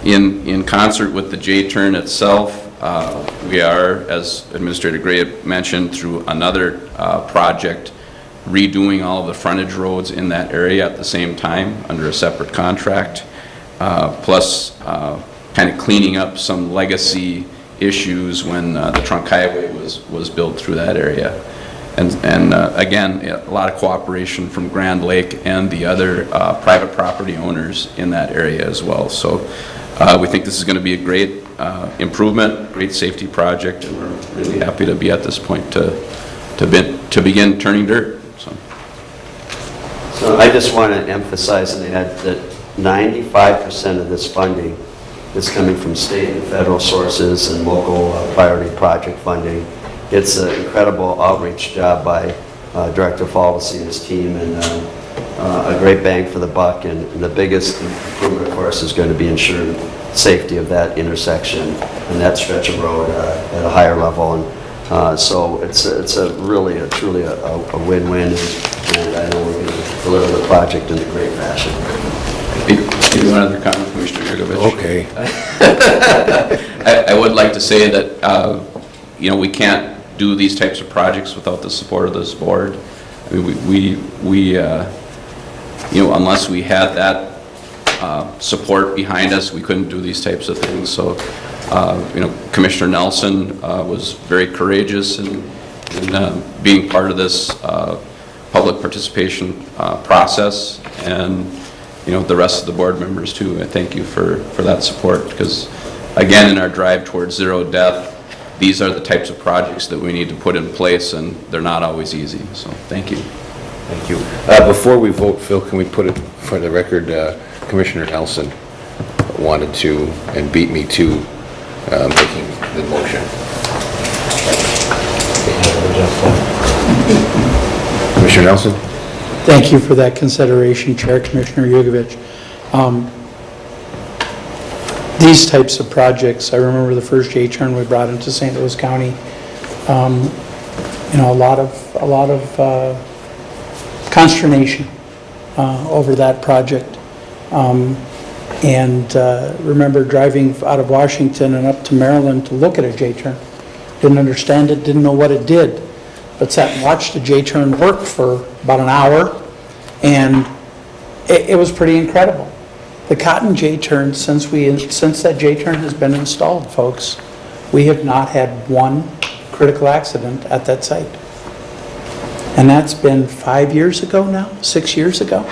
In concert with the J-turn itself, we are, as Administrator Gray mentioned, through another project, redoing all of the frontage roads in that area at the same time under a separate contract, plus kind of cleaning up some legacy issues when the trunk highway was built through that area. And again, a lot of cooperation from Grand Lake and the other private property owners in that area as well. So we think this is going to be a great improvement, great safety project, and we're really happy to be at this point to begin turning dirt. So I just want to emphasize and add that 95% of this funding is coming from state and federal sources and local priority project funding. It's an incredible outreach job by Director Policy and his team, and a great bang for the buck. And the biggest improvement, of course, is going to be ensuring safety of that intersection and that stretch of road at a higher level. And so it's truly a win-win, and I know we're going to deliver the project in a great fashion. Maybe one other comment, Commissioner Jugovich. Okay. I would like to say that we can't do these types of projects without the support of this board. I mean, we unless we had that support behind us, we couldn't do these types of things. So, Commissioner Nelson was very courageous in being part of this public participation process, and the rest of the board members too. I thank you for that support, because again, in our drive towards zero death, these are the types of projects that we need to put in place, and they're not always easy. So thank you. Thank you. Before we vote, Phil, can we put it for the record, Commissioner Nelson wanted to and beat me to making the motion. Commissioner Nelson? Thank you for that consideration, Chair, Commissioner Jugovich. These types of projects, I remember the first J-turn we brought into St. Louis County. A lot of consternation over that project. Remember driving out of Washington and up to Maryland to look at a J-turn. Didn't understand it, didn't know what it did, but sat and watched the J-turn work for about an hour, and it was pretty incredible. The Cotton J-turn, since that J-turn has been installed, folks, we have not had one critical accident at that site. And that's been 5 years ago now, 6 years ago.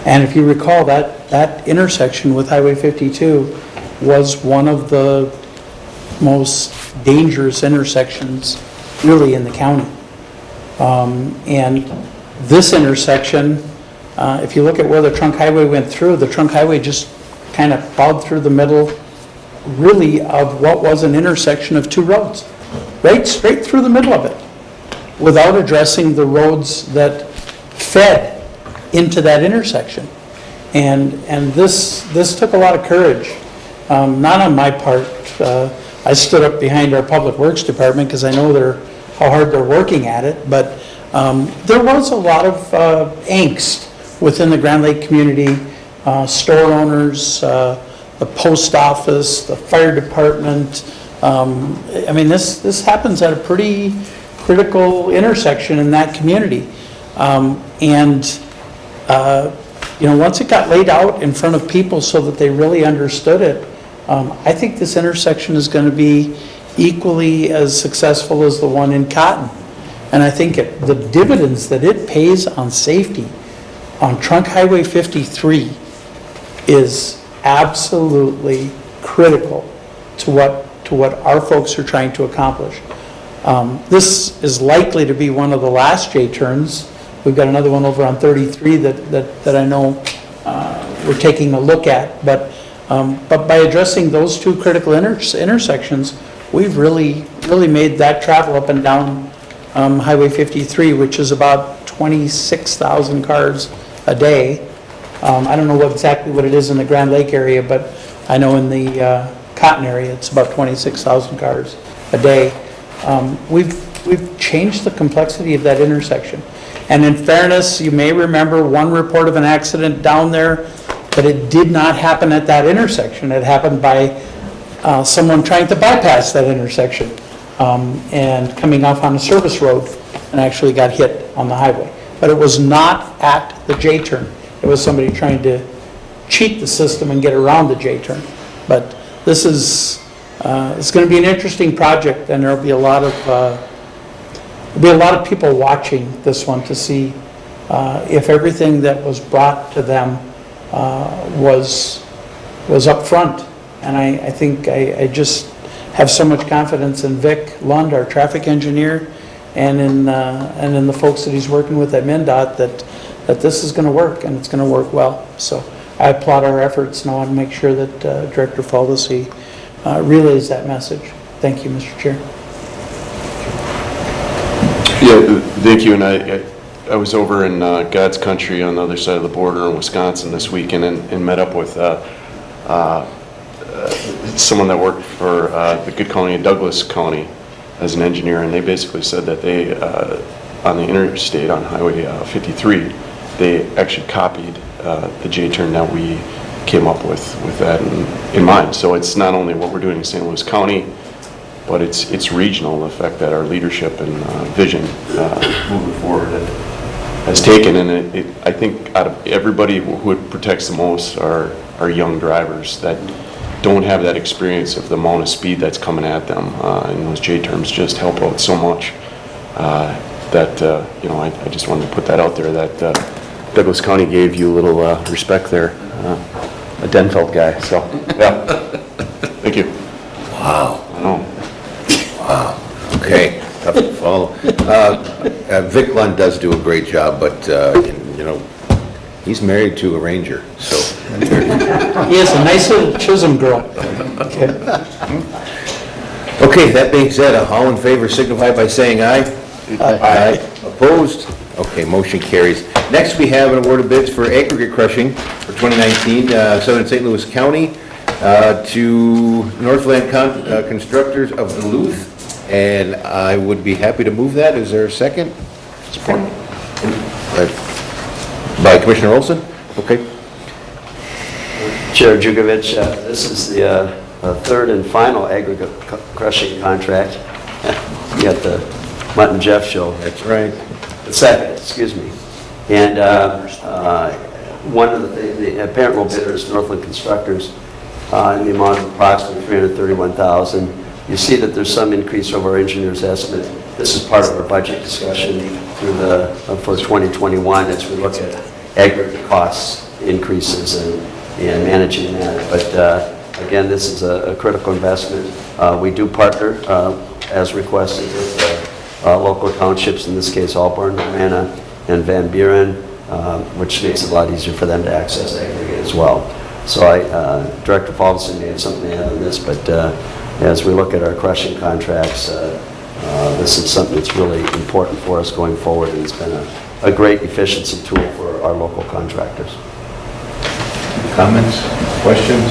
And if you recall, that intersection with Highway 52 was one of the most dangerous intersections really in the county. And this intersection, if you look at where the trunk highway went through, the trunk highway just kind of plowed through the middle, really, of what was an intersection of two roads, right straight through the middle of it, without addressing the roads that fed into that intersection. And this took a lot of courage, not on my part. I stood up behind our Public Works Department because I know how hard they're working at it, but there was a lot of angst within the Grand Lake community, store owners, the post office, the fire department. I mean, this happens at a pretty critical intersection in that community. Once it got laid out in front of people so that they really understood it, I think this intersection is going to be equally as successful as the one in Cotton. And I think the dividends that it pays on safety on Trunk Highway 53 is absolutely critical to what our folks are trying to accomplish. This is likely to be one of the last J-turns. We've got another one over on 33 that I know we're taking a look at. But by addressing those two critical intersections, we've really made that travel up and down Highway 53, which is about 26,000 cars a day. I don't know exactly what it is in the Grand Lake area, but I know in the Cotton area it's about 26,000 cars a day. We've changed the complexity of that intersection. And in fairness, you may remember one report of an accident down there, but it did not happen at that intersection. It happened by someone trying to bypass that intersection and coming off on a service road and actually got hit on the highway. But it was not at the J-turn. It was somebody trying to cheat the system and get around the J-turn. But this is it's going to be an interesting project, and there'll be a lot of people watching this one to see if everything that was brought to them was up front. And I think I just have so much confidence in Vic Lund, our traffic engineer, and in the folks that he's working with at MnDOT that this is going to work, and it's going to work well. So I applaud our efforts, and I want to make sure that Director Faldesi relays that message. Thank you, Mr. Chair. Yeah, thank you. And I was over in God's country on the other side of the border in Wisconsin this weekend and met up with someone that worked for the good county of Douglas County as an engineer, and they basically said that they, on the interstate on Highway 53, they actually copied the J-turn that we came up with that in mind. So it's not only what we're doing in St. Louis County, but it's regional, the fact that our leadership and vision moving forward has taken. And I think out of everybody, who it protects the most are young drivers that don't have that experience of the amount of speed that's coming at them. And those J-terms just help out so much that, I just wanted to put that out there, that Douglas County gave you a little respect there, a Denfeld guy, so, yeah. Thank you. Wow. I know. Wow. Okay, tough to follow. Vic Lund does do a great job, but, he's married to a Ranger, so. He is a nice little Chisholm girl. Okay. Okay, that being said, all in favor signify by saying aye. Aye. Opposed? Okay, motion carries. Next, we have an award of bids for aggregate crushing for 2019, Southern St. Louis County, to Northland Constructors of Duluth, and I would be happy to move that. Is there a second? Support. By Commissioner Olson? Okay. Chair Jugovich, this is the third and final aggregate crushing contract. You got the Mutt and Jeff show. That's right. The second, excuse me. And one of the apparent low bidder is Northland Constructors in the amount of approximately $331,000. You see that there's some increase over our engineer's estimate. This is part of our budget discussion through for 2021 as we look at aggregate costs increases and managing that. But again, this is a critical investment. We do partner, as requested, with local townships, in this case, Alborn, Marana, and Van Buren, which makes it a lot easier for them to access aggregate as well. So Director Paulson may have something to add on this, but as we look at our crushing contracts, this is something that's really important for us going forward, and it's been a great efficiency tool for our local contractors. Comments, questions?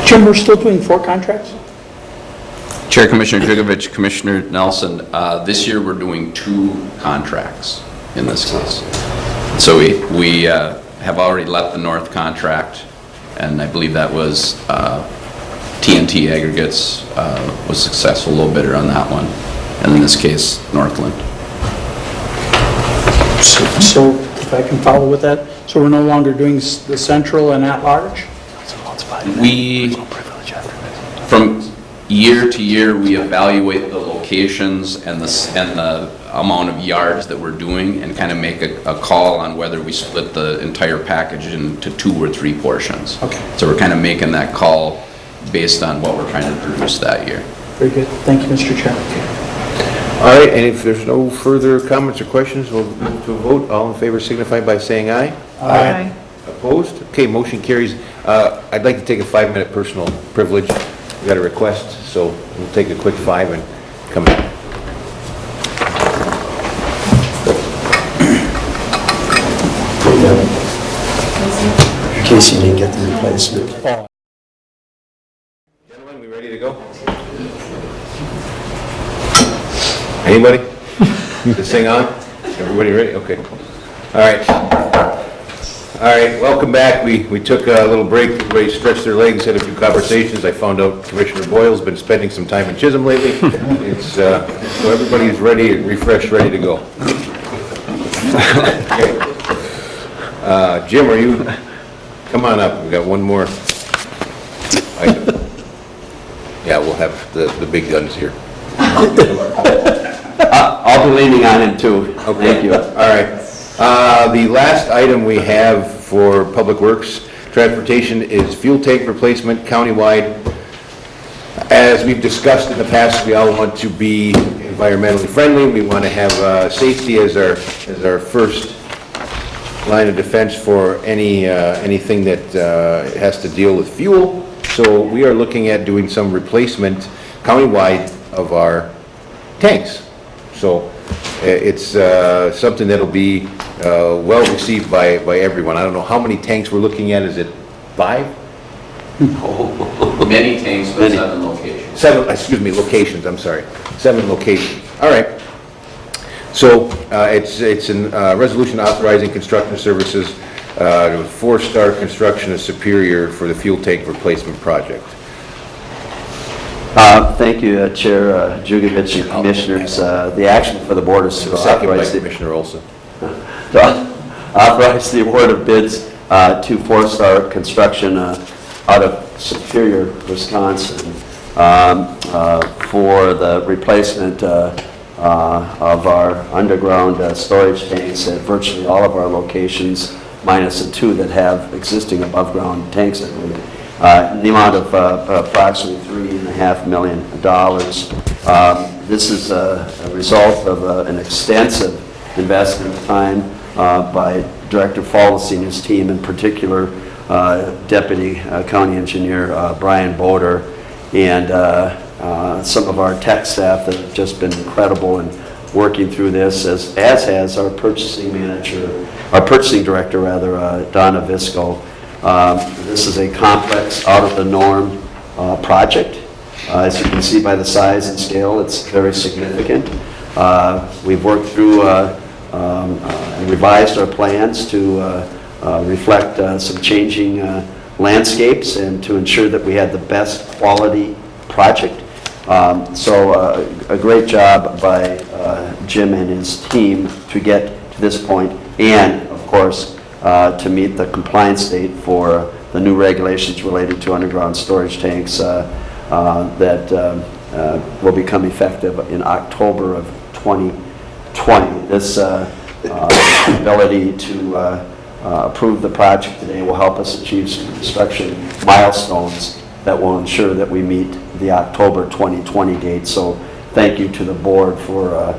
Jim, we're still doing 4 contracts? Chair, Commissioner Jugovich, Commissioner Nelson, this year we're doing 2 contracts in this case. So we have already let the North contract, and I believe that was TNT Aggregates was successful, low bidder on that one, and in this case, Northland. So if I can follow with that, so we're no longer doing the central and at-large? We, from year to year, we evaluate the locations and the amount of yards that we're doing and kind of make a call on whether we split the entire package into 2 or 3 portions. Okay. So we're kind of making that call based on what we're trying to produce that year. Very good. Thank you, Mr. Chair. All right, and if there's no further comments or questions, we'll move to a vote. All in favor signify by saying aye. Aye. Opposed? Okay, motion carries. I'd like to take a 5-minute personal privilege. We got a request, so we'll take a quick 5 and come back. In case you didn't get the replacement. Gentlemen, we ready to go? Anybody? This thing on? Everybody ready? Okay. All right. All right, welcome back. We took a little break. Everybody stretched their legs, had a few conversations. I found out Commissioner Boyle's been spending some time in Chisholm lately. It's, so everybody's ready, refreshed, ready to go. Okay. Jim, are you, come on up. We got one more item. Yeah, we'll have the big guns here. I'll be leaning on him too. Okay. Thank you. All right. The last item we have for Public Works Transportation is fuel tank replacement countywide. As we've discussed in the past, we all want to be environmentally friendly. We want to have safety as our first line of defense for anything that has to deal with fuel. So we are looking at doing some replacement countywide of our tanks. So it's something that'll be well received by everyone. I don't know how many tanks we're looking at. Is it 5? Many tanks, but 7 locations. 7, excuse me, locations, I'm sorry. 7 locations. All right. So it's a resolution authorizing construction services 4-star construction of Superior for the fuel tank replacement project. Thank you, Chair Jugovich and Commissioners. The action for the board is to Second by authorize the Commissioner Olson. authorize the award of bids to 4-star construction out of Superior, Wisconsin, for the replacement of our underground storage tanks at virtually all of our locations, minus the 2 that have existing above-ground tanks, I believe. The amount of approximately $3.5 million. This is a result of an extensive investment of time by Director Fallis and his team, in particular Deputy County Engineer Brian Boder, and some of our tech staff that have just been incredible in working through this, as has our purchasing director, Donna Visco. This is a complex, out-of-the-norm project. As you can see by the size and scale, it's very significant. We've worked through and revised our plans to reflect some changing landscapes and to ensure that we had the best quality project. So a great job by Jim and his team to get to this point, and of course to meet the compliance date for the new regulations related to underground storage tanks that will become effective in October of 2020. This ability to approve the project today will help us achieve some construction milestones that will ensure that we meet the October 2020 date. So thank you to the board for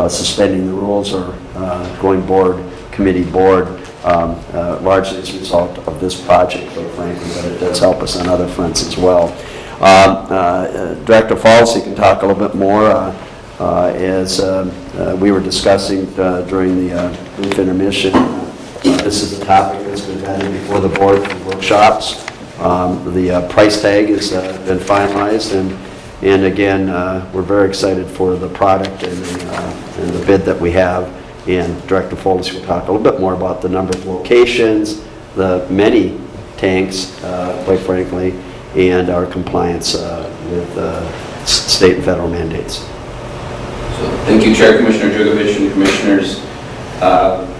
suspending the rules or going committee board, largely as a result of this project, quite frankly, but it does help us on other fronts as well. Director Falls, you can talk a little bit more. As we were discussing during the brief intermission, this is a topic that's been vetted before the board for workshops. The price tag has been finalized, and again, we're very excited for the product and the bid that we have. And Director Folds will talk a little bit more about the number of locations, the many tanks, quite frankly, and our compliance with state and federal mandates. So, thank you, Chair, Commissioner Jugovich, and Commissioners.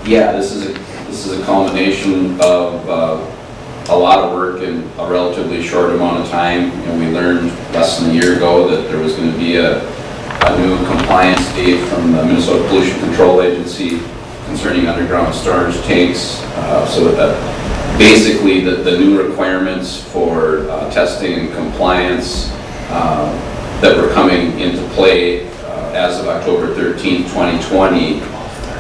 Yeah, this is a culmination of a lot of work in a relatively short amount of time. We learned less than a year ago that there was going to be a new compliance date from the Minnesota Pollution Control Agency concerning underground storage tanks. So that basically the new requirements for testing and compliance that were coming into play as of October 13, 2020,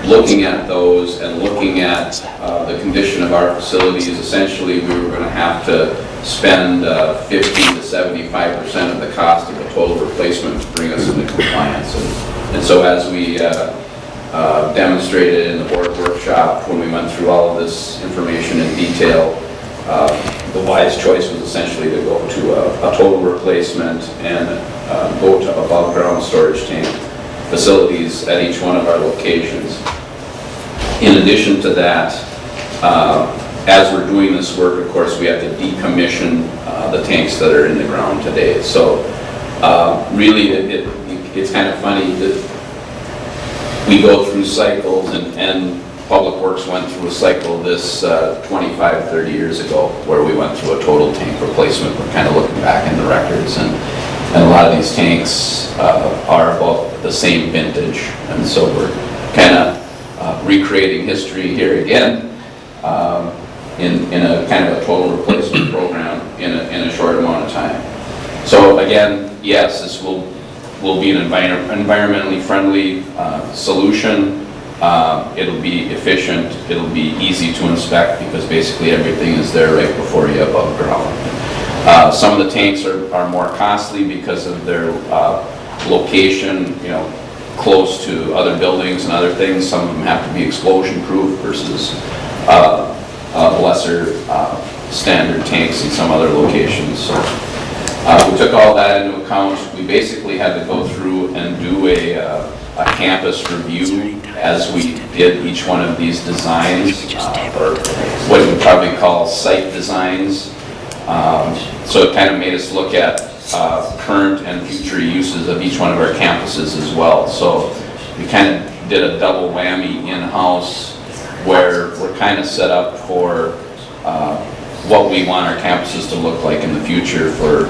looking at those and looking at the condition of our facilities, essentially we were going to have to spend 50 to 75% of the cost of a total replacement to bring us into compliance. And so as we demonstrated in the board workshop when we went through all of this information in detail, the wise choice was essentially to go to a total replacement and go to above ground storage tank facilities at each one of our locations. In addition to that, as we're doing this work, of course, we have to decommission the tanks that are in the ground today. So really, it's kind of funny that we go through cycles, and Public Works went through a cycle this 25, 30 years ago where we went through a total tank replacement. We're kind of looking back in the records, and a lot of these tanks are about the same vintage, and so we're kind of recreating history here again in a kind of a total replacement program in a short amount of time. So again, yes, this will be an environmentally friendly solution. It'll be efficient. It'll be easy to inspect because basically everything is there right before you above ground. Some of the tanks are more costly because of their location, close to other buildings and other things. Some of them have to be explosion proof versus lesser standard tanks in some other locations. So we took all that into account. We basically had to go through and do a campus review as we did each one of these designs, or what we probably call site designs. So it kind of made us look at current and future uses of each one of our campuses as well. So we kind of did a double whammy in-house where we're kind of set up for what we want our campuses to look like in the future for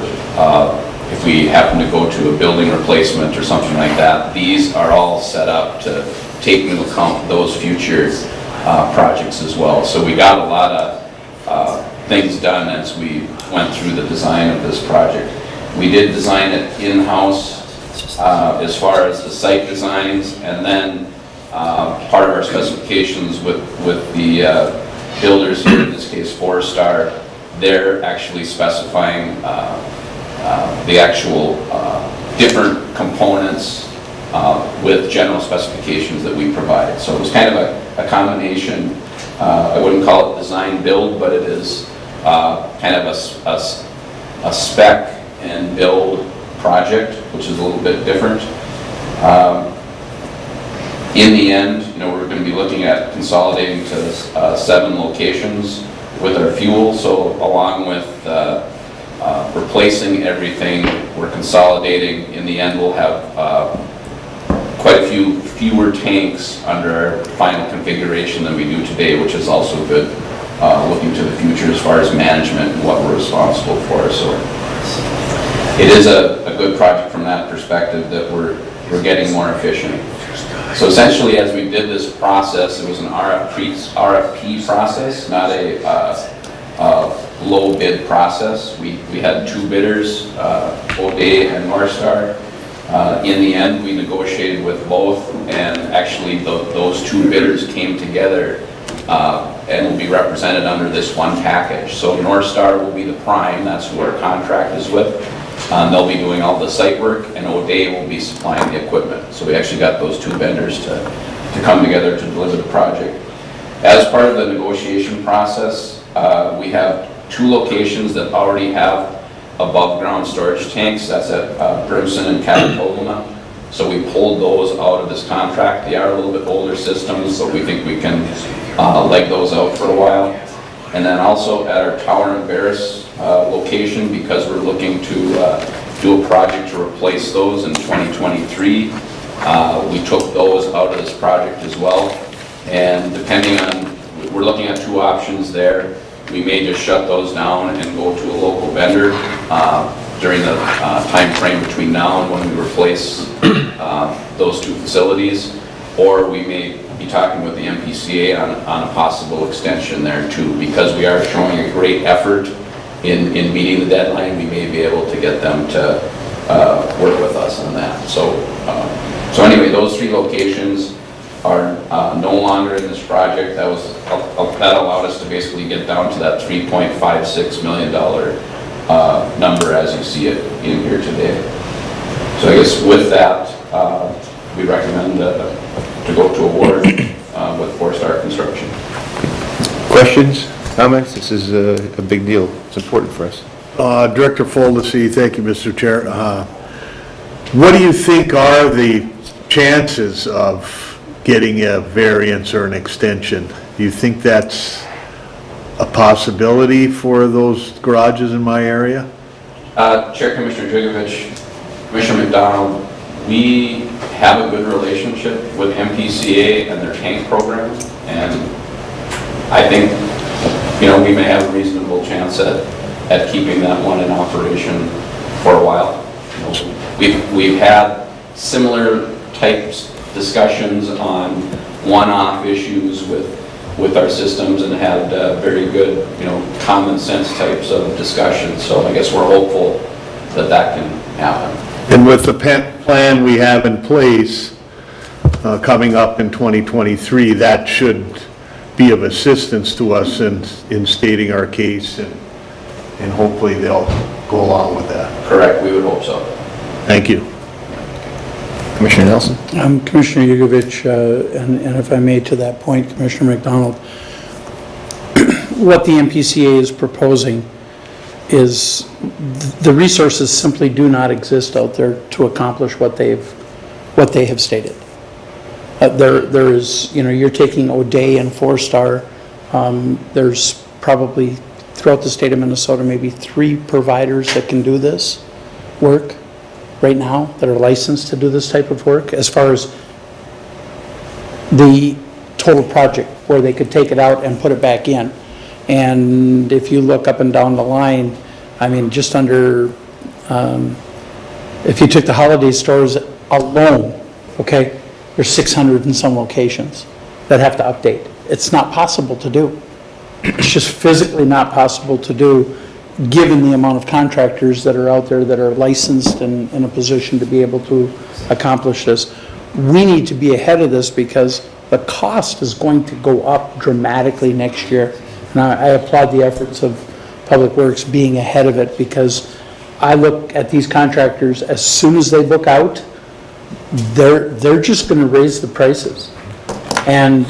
if we happen to go to a building replacement or something like that. These are all set up to take into account those future projects as well. So we got a lot of things done as we went through the design of this project. We did design it in-house as far as the site designs, and then part of our specifications with the builders here, in this case 4-Star, they're actually specifying the actual different components with general specifications that we provide. So it was kind of a combination. I wouldn't call it design build, but it is kind of a spec and build project, which is a little bit different. In the end, we're going to be looking at consolidating to 7 locations with our fuel. So along with replacing everything, we're consolidating. In the end, we'll have quite a few fewer tanks under our final configuration than we do today, which is also good looking to the future as far as management and what we're responsible for. So it is a good project from that perspective, that we're getting more efficient. So essentially, as we did this process, it was an RFP process, not a low bid process. We had two bidders, O'Day and Northstar. In the end, we negotiated with both, and actually those two bidders came together and will be represented under this one package. So Northstar will be the prime, that's who our contract is with. They'll be doing all the site work, and O'Day will be supplying the equipment. So we actually got those two vendors to come together to deliver the project. As part of the negotiation process, we have two locations that already have above-ground storage tanks. That's at Brimson and Capitolina. So we pulled those out of this contract. They are a little bit older systems, so we think we can leg those out for a while. And then also at our Tower and Barris location, because we're looking to do a project to replace those in 2023, we took those out of this project as well. And depending on, we're looking at two options there. We may just shut those down and go to a local vendor during the time frame between now and when we replace those two facilities, or we may be talking with the MPCA on a possible extension there too, because we are showing a great effort in meeting the deadline. We may be able to get them to work with us on that. So anyway, those three locations are no longer in this project. That allowed us to basically get down to that $3.56 million number as you see it in here today. So I guess with that, we recommend to go to award with 4-Star Construction. Questions, comments? This is a big deal. It's important for us. Director Foldesy, thank you, Mr. Chair. What do you think are the chances of getting a variance or an extension? Do you think that's a possibility for those garages in my area? Chair, Commissioner Jugovich, Commissioner McDonald, we have a good relationship with MPCA and their tank program, and I think, we may have a reasonable chance at keeping that one in operation for a while. We've had similar types discussions on one-off issues with our systems and had very good, common sense types of discussions. So I guess we're hopeful that can happen. And with the plan we have in place coming up in 2023, that should be of assistance to us in stating our case, and hopefully they'll go along with that. Correct, we would hope so. Thank you. Commissioner Nelson? Commissioner Jugovich, and if I may to that point, Commissioner McDonald, what the MPCA is proposing is the resources simply do not exist out there to accomplish what they have stated. There is, you're taking O'Day and 4-Star. There's probably throughout the state of Minnesota maybe 3 providers that can do this work right now that are licensed to do this type of work as far as the total project where they could take it out and put it back in. And if you look up and down the line, I mean, just under, if you took the holiday stores alone, okay, there's 600 and some locations that have to update. It's not possible to do. It's just physically not possible to do, given the amount of contractors that are out there that are licensed and in a position to be able to accomplish this. We need to be ahead of this because the cost is going to go up dramatically next year. And I applaud the efforts of Public Works being ahead of it, because I look at these contractors, as soon as they book out, they're just going to raise the prices. And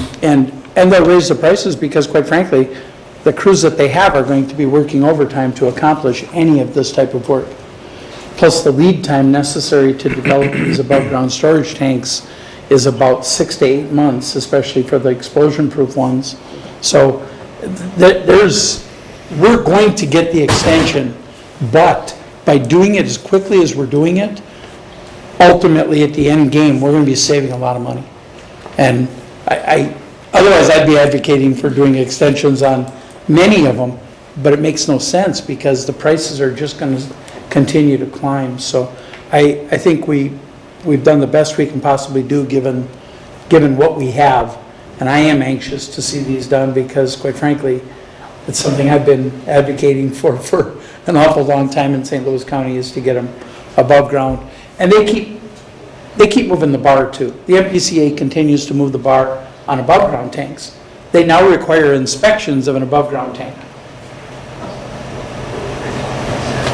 they'll raise the prices because, quite frankly, the crews that they have are going to be working overtime to accomplish any of this type of work. Plus, the lead time necessary to develop these above-ground storage tanks is about 6 to 8 months, especially for the explosion-proof ones. So we're going to get the extension, but by doing it as quickly as we're doing it, ultimately at the end game, we're going to be saving a lot of money. And otherwise I'd be advocating for doing extensions on many of them, but it makes no sense because the prices are just going to continue to climb. So I think we've done the best we can possibly do given given what we have. And I am anxious to see these done because, quite frankly, it's something I've been advocating for an awful long time in St. Louis County, is to get them above ground. And they keep moving the bar too. The MPCA continues to move the bar on above ground tanks. They now require inspections of an above ground tank.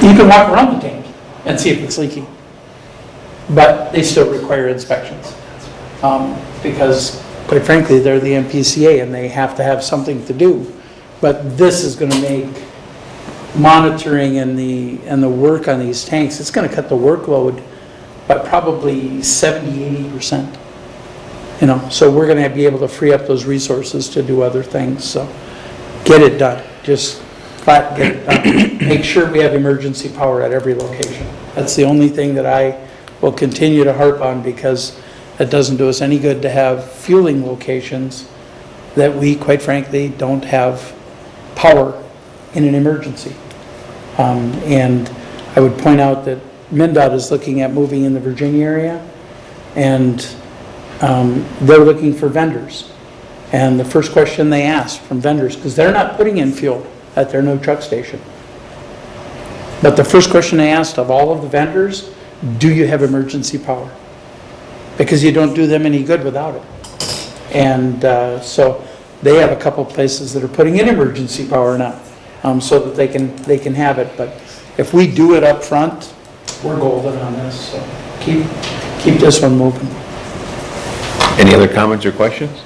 You can walk around the tank and see if it's leaking, but they still require inspections. Because, quite frankly, they're the MPCA and they have to have something to do. But this is going to make monitoring and the work on these tanks, it's going to cut the workload by probably 70–80%. You know, so we're going to be able to free up those resources to do other things. So get it done. Just flat get it done. Make sure we have emergency power at every location. That's the only thing that I will continue to harp on, because it doesn't do us any good to have fueling locations that we, quite frankly, don't have power in an emergency. And I would point out that MnDOT is looking at moving in the Virginia area, and they're looking for vendors. And the first question they asked from vendors, because they're not putting in fuel at their no truck station, but the first question they asked of all of the vendors, do you have emergency power? Because you don't do them any good without it. And so they have a couple places that are putting in emergency power now, so that they can have it. But if we do it up front, we're golden on this. So keep this one moving. Any other comments or questions?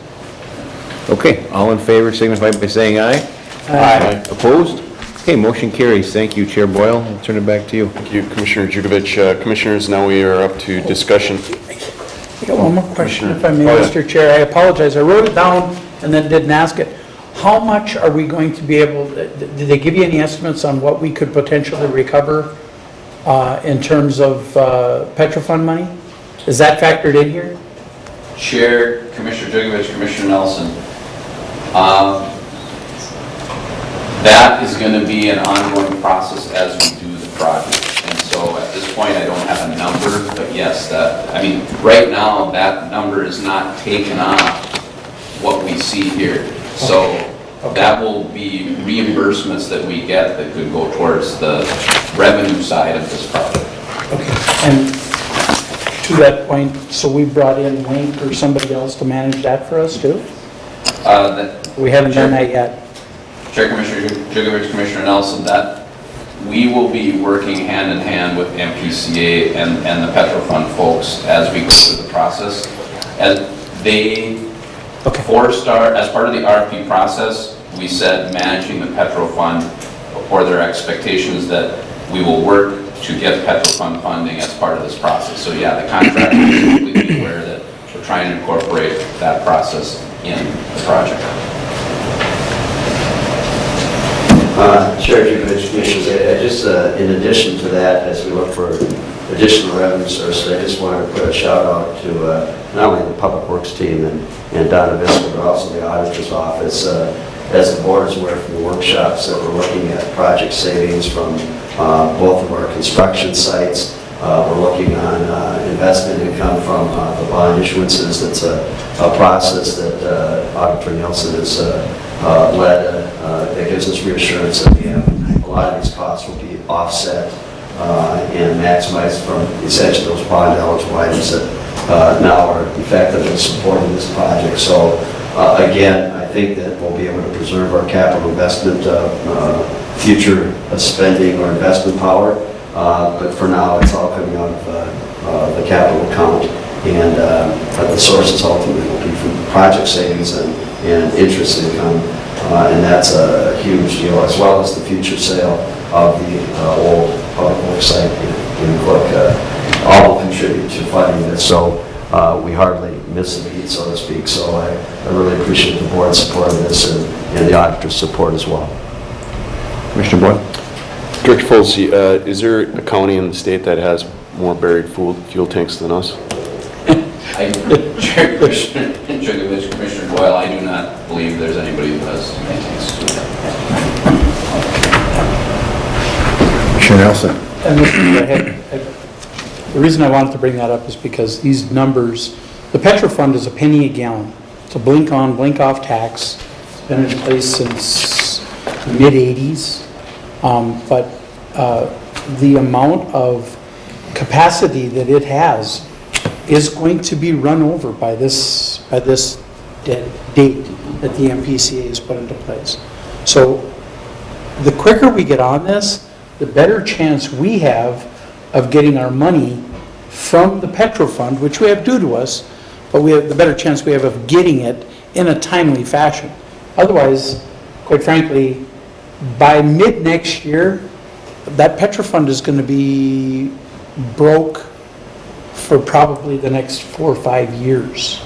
Okay, all in favor signify by saying aye. Aye. Opposed? Okay, motion carries. Thank you, Chair Boyle. I'll turn it back to you. Thank you, Commissioner Jugovich. Commissioners, now we are up to discussion. I got one more question, if I may, Mr. Chair. I apologize. I wrote it down and then didn't ask it. How much are we going to be able, did they give you any estimates on what we could potentially recover in terms of Petro Fund money? Is that factored in here? Chair, Commissioner Jugovich, Commissioner Nelson, that is going to be an ongoing process as we do the project. And so at this point, I don't have a number, but yes, right now, that number is not taken off what we see here. So that will be reimbursements that we get that could go towards the revenue side of this project. Okay. And to that point, so we brought in Wink or somebody else to manage that for us too? We haven't done that yet. Chair, Commissioner Jugovich, Commissioner Nelson, that we will be working hand in hand with MPCA and the Petro Fund folks as we go through the process. As they four-star, as part of the RFP process, we said managing the Petro Fund, or their expectations that we will work to get Petro Fund funding as part of this process. So yeah, the contractor is completely aware that we're trying to incorporate that process in the project. Chair Jugovich, Commissioners, I just, in addition to that, as we look for additional revenue sources, I just wanted to put a shout out to not only the Public Works team and Donna Visco, but also the Auditor's Office. As the board is aware from the workshops, that we're looking at project savings from both of our construction sites. We're looking on investment income from the bond issuances. That's a process that Auditor Nielsen has led. That gives us reassurance that a lot of these costs will be offset and maximized from essentially those bond eligible items that now are effectively supporting this project. So again, I think that we'll be able to preserve our capital investment, future spending or investment power. But for now, it's all coming out of the capital account, and the sources ultimately will be from project savings and interest income, and that's a huge deal, as well as the future sale of the old public works site in Cook. All will contribute to funding this, so we hardly miss the beat, so to speak. So I really appreciate the board's support of this and the auditor's support as well. Commissioner Boyle? Director Folsey, is there a county in the state that has more buried fuel tanks than us? Chair, Commissioner Jugovich, Commissioner Boyle, I do not believe there's anybody who has many tanks. Commissioner Nelson? And the reason I wanted to bring that up is because these numbers The Petro Fund is a penny a gallon. It's a blink on, blink off tax. It's been in place since the mid-'80s. But the amount of capacity that it has is going to be run over by this date that the MPCA is put into place. So the quicker we get on this, the better chance we have of getting our money from the Petro Fund, which we have due to us, but the better chance we have of getting it in a timely fashion. Otherwise, quite frankly, by mid-next year, that Petro Fund is going to be broke for probably the next 4 or 5 years.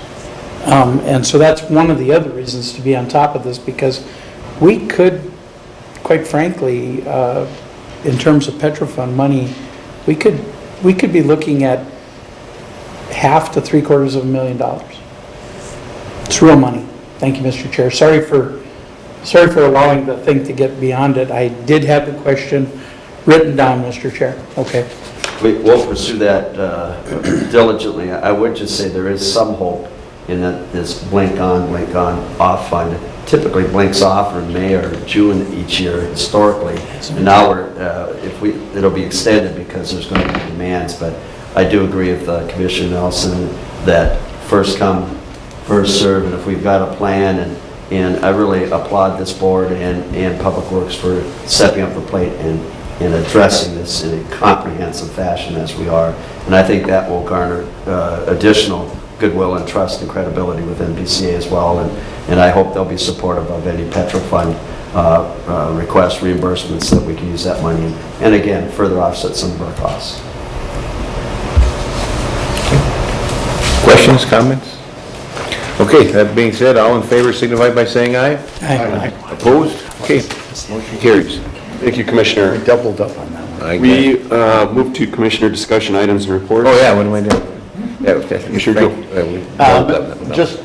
And so that's one of the other reasons to be on top of this, because we could, quite frankly, in terms of Petro Fund money, we could be looking at $half to $750,000. It's real money. Thank you, Mr. Chair. Sorry for allowing the thing to get beyond it. I did have the question written down, Mr. Chair. Okay. We'll pursue that diligently. I would just say there is some hope in that this blink on, off fund typically blinks off in May or June each year historically. And now it'll be extended because there's going to be demands. But I do agree with Commissioner Nelson that first come, first serve, and if we've got a plan, and I really applaud this board and Public Works for stepping up the plate and addressing this in a comprehensive fashion as we are. And I think that will garner additional goodwill and trust and credibility with NPCA as well. And I hope they'll be supportive of any Petro Fund request reimbursements that we can use that money and again, further offset some of our costs. Questions, comments? Okay, that being said, all in favor signify by saying aye. Aye. Opposed? Okay, motion carries. Thank you, Commissioner. We doubled up on that one. We move to Commissioner discussion items and reports. Oh, yeah, what am I doing? Yeah, okay. Commissioner Gill. Just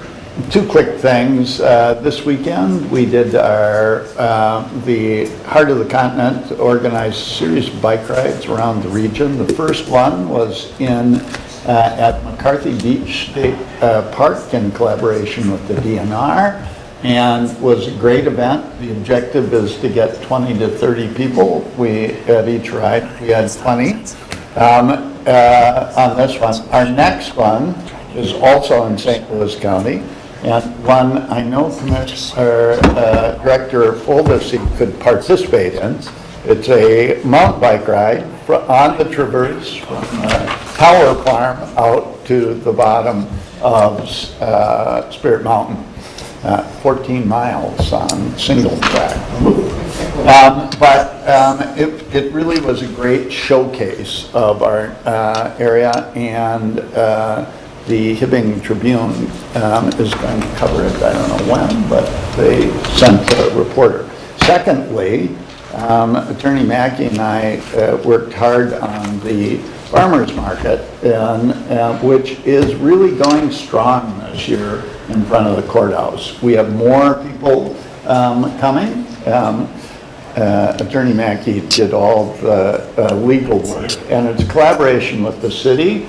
two quick things. This weekend, we did the Heart of the Continent organized a series of bike rides around the region. The first one was at McCarthy Beach State Park in collaboration with the DNR, and was a great event. The objective is to get 20 to 30 people. At each ride, we had 20 on this one. Our next one is also in St. Louis County, and one I know Director Foldesy could participate in. It's a mountain bike ride on the Traverse from Tower Farm out to the bottom of Spirit Mountain. 14 miles on single track. It really was a great showcase of our area, and the Hibbing Tribune is going to cover it, I don't know when, but they sent a reporter. Secondly, Attorney Mackey and I worked hard on the farmers market, which is really going strong this year in front of the courthouse. We have more people coming. Attorney Mackey did all the legal work, and it's a collaboration with the city,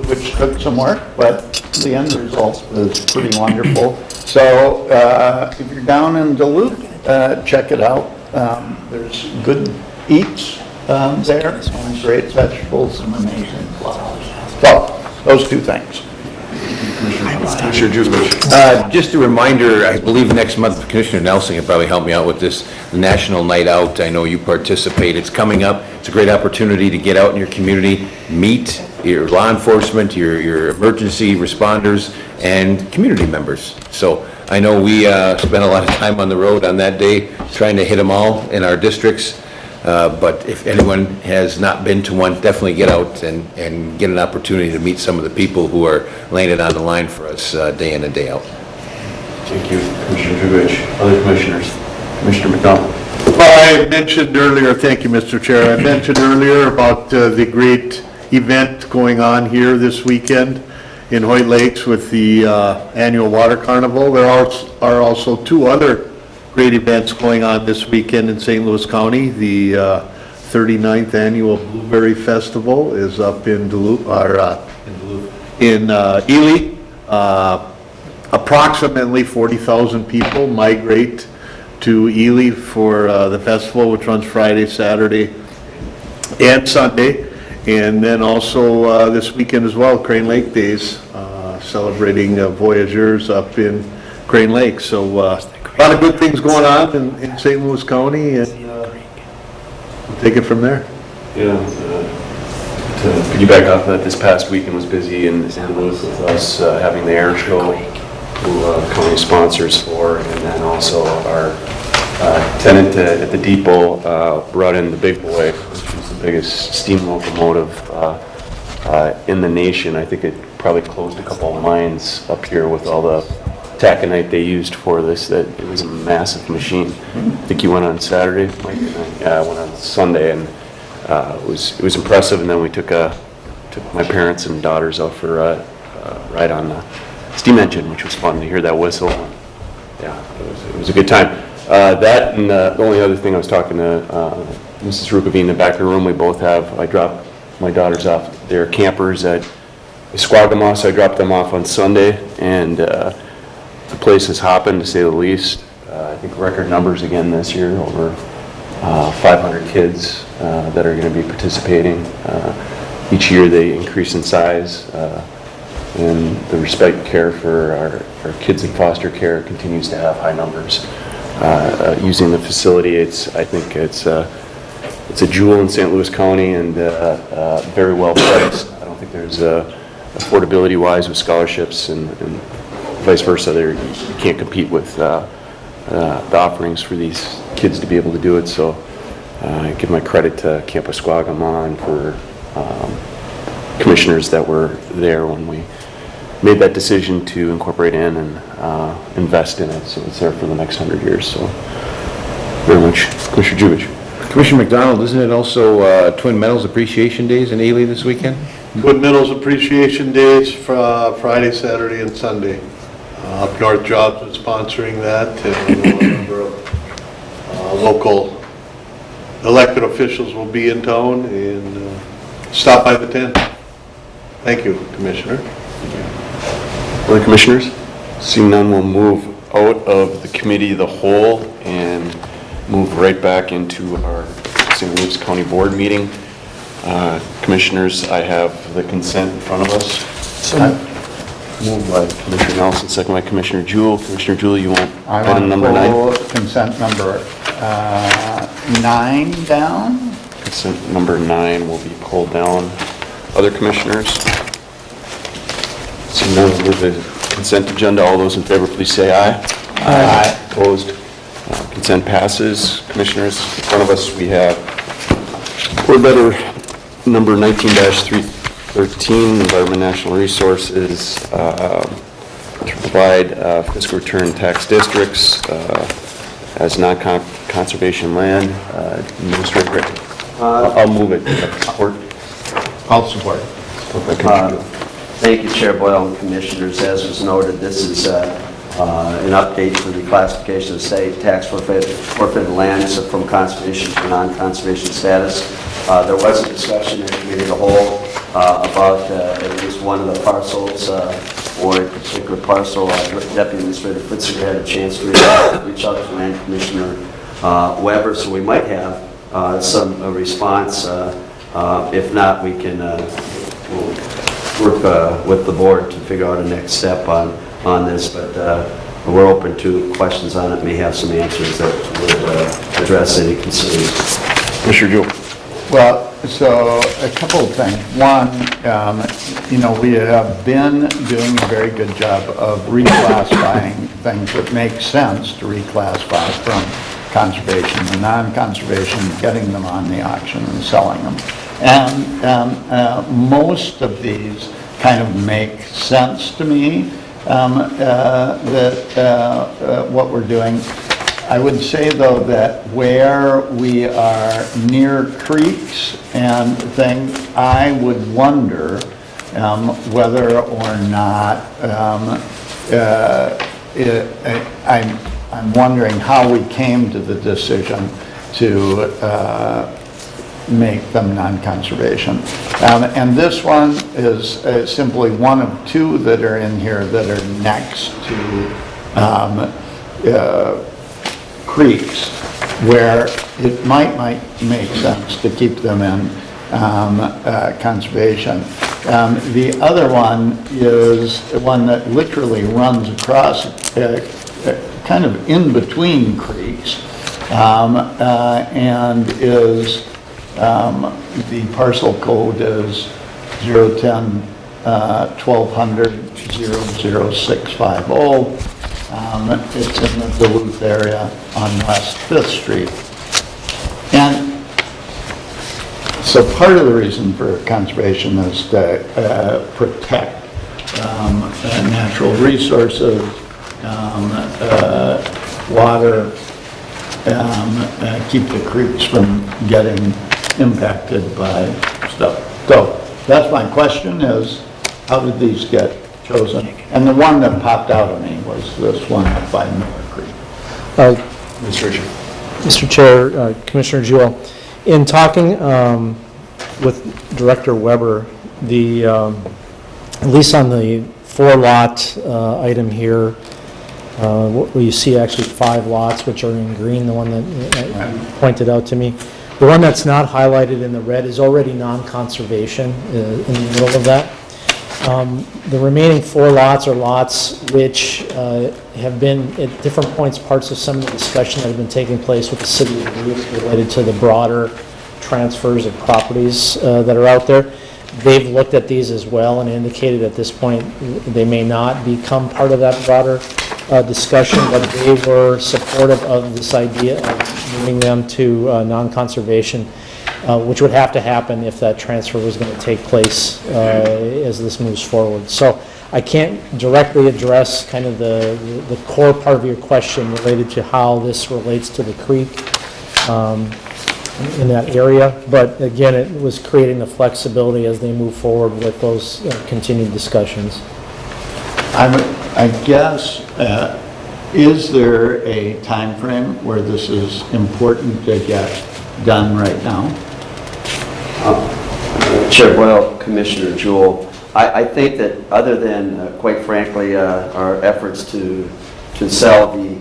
which took some work, but the end result was pretty wonderful. So if you're down in Duluth, check it out. There's good eats there, and great vegetables and amazing flowers. So, those two things. Just a reminder, I believe next month, Commissioner Nelson can probably help me out with this, the National Night Out. I know you participate. It's coming up. It's a great opportunity to get out in your community, meet your law enforcement, your emergency responders, and community members. So I know we spent a lot of time on the road on that day trying to hit them all in our districts. But if anyone has not been to one, definitely get out and get an opportunity to meet some of the people who are laying it on the line for us day in and day out. Thank you, Commissioner Jurgovich. Other commissioners? Commissioner McDonald. Well, I mentioned earlier, thank you, Mr. Chair, I mentioned earlier about the great event going on here this weekend in Hoyt Lakes with the annual water carnival. There are also two other great events going on this weekend in St. Louis County. The 39th annual Blueberry Festival is up in Duluth, in Ely. Approximately 40,000 people migrate to Ely for the festival, which runs Friday, Saturday, and Sunday. And then also this weekend as well, Crane Lake Days, celebrating Voyageurs up in Crane Lake. So a lot of good things going on in St. Louis County, and we'll take it from there. Yeah, to piggyback off that, this past weekend was busy in St. Louis with us having the air show, who county sponsors for, and then also our tenant at the depot brought in the Big Boy, which is the biggest steam locomotive in the nation. I think it probably closed a couple of lines up here with all the taconite they used for this. That it was a massive machine. I think you went on Saturday, Mike, and I went on Sunday, and it was impressive. And then we took my parents and daughters out for a ride on the steam engine, which was fun to hear that whistle. Yeah, it was a good time. That and the only other thing, I was talking to Mrs. Rukavine in the back of the room. We both have, I dropped my daughters off, they're campers at Squagama, so I dropped them off on Sunday, and the place is hopping, to say the least. I think record numbers again this year, over 500 kids that are going to be participating. Each year they increase in size, and the respect and care for our kids in foster care continues to have high numbers. Using the facility, I think it's a jewel in St. Louis County, and very well priced. I don't think there's affordability-wise with scholarships and vice versa. You can't compete with the offerings for these kids to be able to do it. So I give my credit to Camp Esquagama and for commissioners that were there when we made that decision to incorporate in and invest in it, so it's there for the next 100 years. So very much. Commissioner Juvich. Commissioner McDonald, isn't it also Twin Metals Appreciation Days in Ely this weekend? Twin Metals Appreciation Days for Friday, Saturday, and Sunday. Up North Jobs is sponsoring that, and a number of local elected officials will be in town, and stop by the tent. Thank you, Commissioner. Other commissioners? Seeing none, we'll move out of the committee of the whole and move right back into our St. Louis County Board meeting. Commissioners, I have the consent in front of us. Moved by Commissioner Nelson, second by Commissioner Jewell. Commissioner Jewell, you want item number 9? I want to pull consent number 9 down. Consent number 9 will be pulled down. Other commissioners? Seeing none, we'll move the consent agenda. All those in favor, please say aye. Aye. Opposed? Consent passes. Commissioners, in front of us, we have board letter number 19-313, Environment National Resources, to provide fiscal return tax districts as non-conservation land. Administrator, I'll move it. Support. I'll support. Support by Commissioner Jewell. Thank you, Chair Boyle and Commissioners. As was noted, this is an update for the classification of state tax forfeited lands from conservation to non-conservation status. There was a discussion in the committee of the whole about at least one of the parcels or a particular parcel. Deputy Administrator Fitzer had a chance to reach out to Land Commissioner Weber, so we might have some response. If not, we can work with the board to figure out a next step on this, but we're open to questions on it, may have some answers that would address any concerns. Commissioner Jewell. Well, so a couple of things. One, we have been doing a very good job of reclassifying things that make sense to reclassify from conservation to non-conservation, getting them on the auction and selling them. And most of these kind of make sense to me, what we're doing. I would say, though, that where we are near creeks and things, I would wonder whether or not, I'm wondering how we came to the decision to make them non-conservation. And this one is simply one of two that are in here that are next to creeks where it might make sense to keep them in conservation. The other one is one that literally runs across, kind of in between creeks, and is, the parcel code is 010 1200 00650. It's in the Duluth area on West 5th Street. And so part of the reason for conservation is to protect natural resources, water, keep the creeks from getting impacted by stuff. So that's my question is, how did these get chosen? And the one that popped out at me was this one up by Miller Creek. Mr. Chair, Commissioner Jewell, in talking with Director Weber, the at least on the 4-lot item here, where you see actually 5 lots, which are in green, the one that pointed out to me. The one that's not highlighted in the red is already non-conservation in the middle of that. The remaining 4 lots are lots which have been at different points parts of some of the discussion that have been taking place with the city of Duluth related to the broader transfers of properties that are out there. They've looked at these as well and indicated at this point they may not become part of that broader discussion, but they were supportive of this idea of moving them to non-conservation, which would have to happen if that transfer was going to take place as this moves forward. So I can't directly address kind of the core part of your question related to how this relates to the creek in that area, but again, it was creating the flexibility as they move forward with those continued discussions. I guess, is there a time frame where this is important to get done right now? Chair Boyle, Commissioner Jewell, I think that other than, quite frankly, our efforts to sell the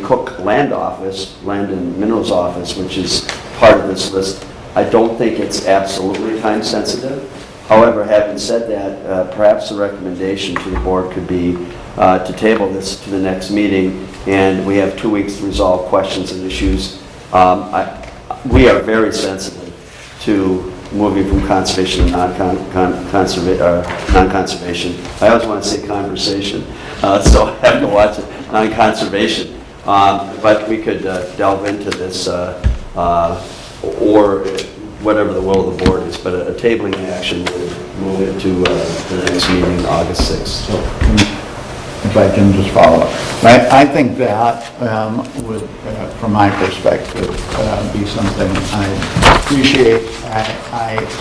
Cook Land and Minerals Office, which is part of this list, I don't think it's absolutely time sensitive. However, having said that, perhaps the recommendation to the board could be to table this to the next meeting, and we have 2 weeks to resolve questions and issues. We are very sensitive to moving from conservation to non-conservation. I always want to say conversation, so I have to watch it, non-conservation. But we could delve into this, or whatever the will of the board is, but a tabling action would move it to the next meeting, August 6th. So, if I can just follow up. I think that would, from my perspective, be something I appreciate.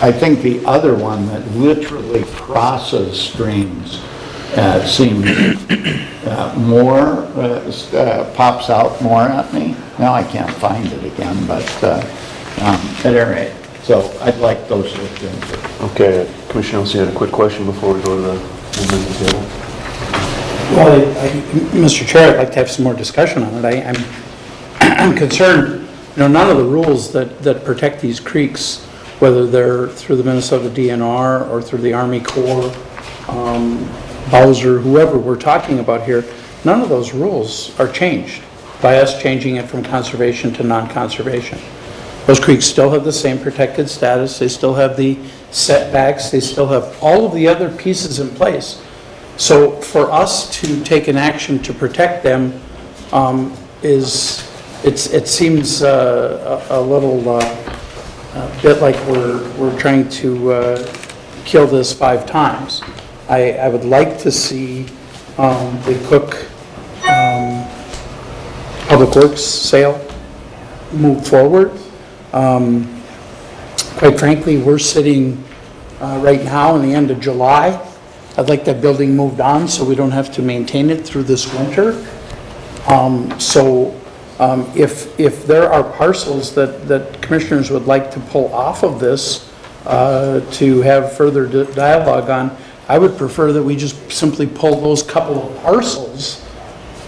I think the other one that literally crosses streams seems more, pops out more at me. Now I can't find it again, but at any rate, so I'd like those looked into. Okay, Commissioner Olson, you had a quick question before we go to the movement of the table? Well, Mr. Chair, I'd like to have some more discussion on it. I'm concerned, none of the rules that protect these creeks, whether they're through the Minnesota DNR or through the Army Corps, Bowser, whoever we're talking about here, none of those rules are changed by us changing it from conservation to non-conservation. Those creeks still have the same protected status, they still have the setbacks, they still have all of the other pieces in place. So for us to take an action to protect them it seems a little bit like we're trying to kill this 5 times. I would like to see the Cook Public Works sale move forward. Quite frankly, we're sitting right now in the end of July. I'd like that building moved on so we don't have to maintain it through this winter. So If there are parcels that commissioners would like to pull off of this to have further dialogue on, I would prefer that we just simply pull those couple of parcels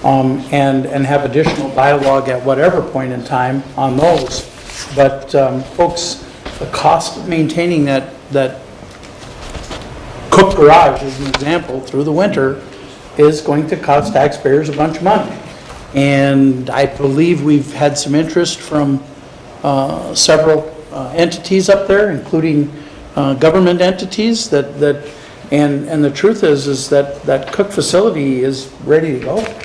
and have additional dialogue at whatever point in time on those. But folks, the cost of maintaining that cook garage, as an example, through the winter is going to cost taxpayers a bunch of money. And I believe we've had some interest from several entities up there, including government entities and the truth is that cook facility is ready to go.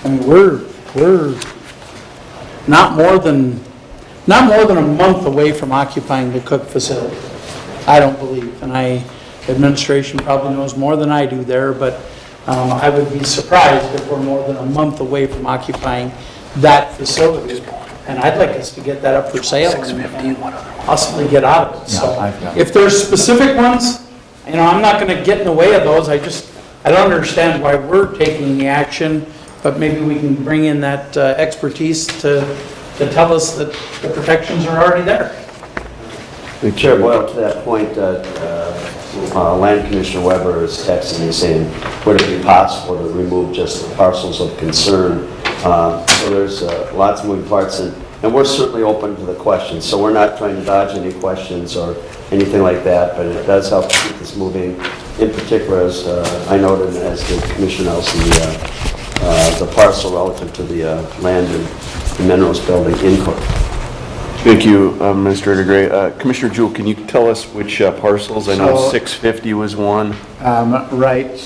I mean, we're not more than a month away from occupying the cook facility, I don't believe. And administration probably knows more than I do there, but I would be surprised if we're more than a month away from occupying that facility. And I'd like us to get that up for sale and possibly get out of it. So if there's specific ones, I'm not going to get in the way of those. I don't understand why we're taking the action, but maybe we can bring in that expertise to tell us that the protections are already there. Chair Boyle, to that point, Land Commissioner Weber is texting me saying, would it be possible to remove just the parcels of concern? So there's lots of moving parts, and we're certainly open to the questions. So we're not trying to dodge any questions or anything like that, but it does help keep this moving. In particular, as I noted, as the Commissioner Nelson, the parcel relative to the land and minerals building in Cook. Thank you, Administrator Gray. Commissioner Jewell, can you tell us which parcels? I know So- 650 was one. Right,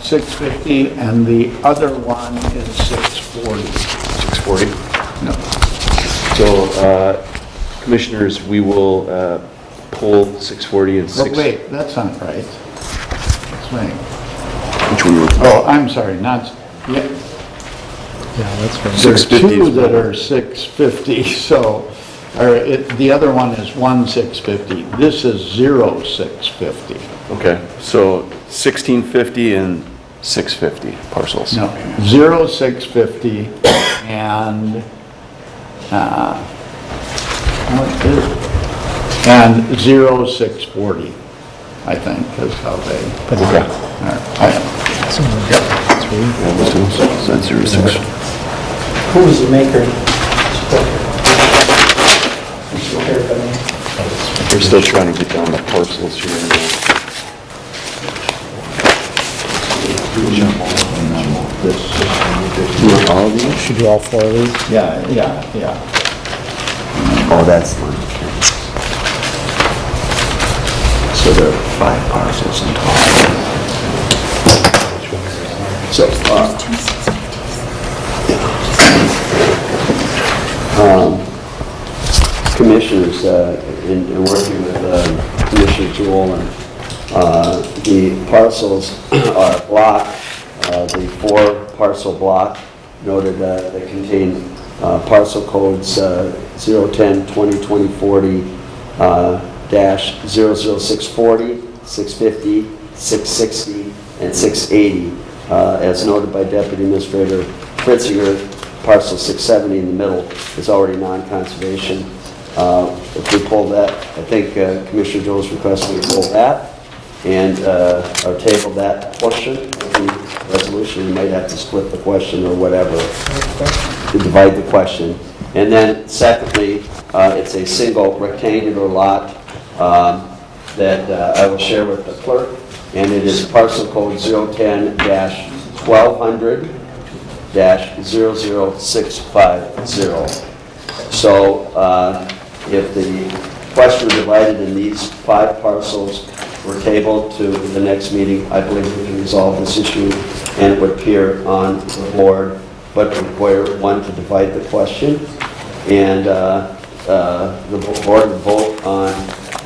650, and the other one is 640. 640? No. So, Commissioners, we will pull 640 and Oh, 6... wait, that's not right. Let's wait. Which one were Oh, I'm sorry, not, yeah. Yeah, that's right. There's 650 two is that one. are 650, so, the other one is 650. This is 650. Okay, so 1650 and 650 parcels. No, 650 and, what is it? And 640, I think, is how they put it. Okay. That's 06. Who was the maker? We're still trying to get down the parcels here. All of these? Should do all four of these? Yeah. Oh, that's one. So there are 5 parcels in total. So, Commissioners, in working with Commissioner Jewell, and the parcels are blocked, the 4-parcel block noted that contain parcel codes 010, 20, 20, 40, dash 00640, 650, 660, and 680. As noted by Deputy Administrator Fritzinger, parcel 670 in the middle is already non-conservation. If we pull that, I think Commissioner Joe's requesting we pull that and or table that portion of the resolution. We might have to split the question or whatever to divide the question. And then secondly, it's a single rectangular lot that I will share with the clerk, and it is parcel code 010-1200-00650. So if the question was divided in these 5 parcels were tabled to the next meeting, I believe we can resolve this issue and it would appear on the board, but require one to divide the question. And the board would vote on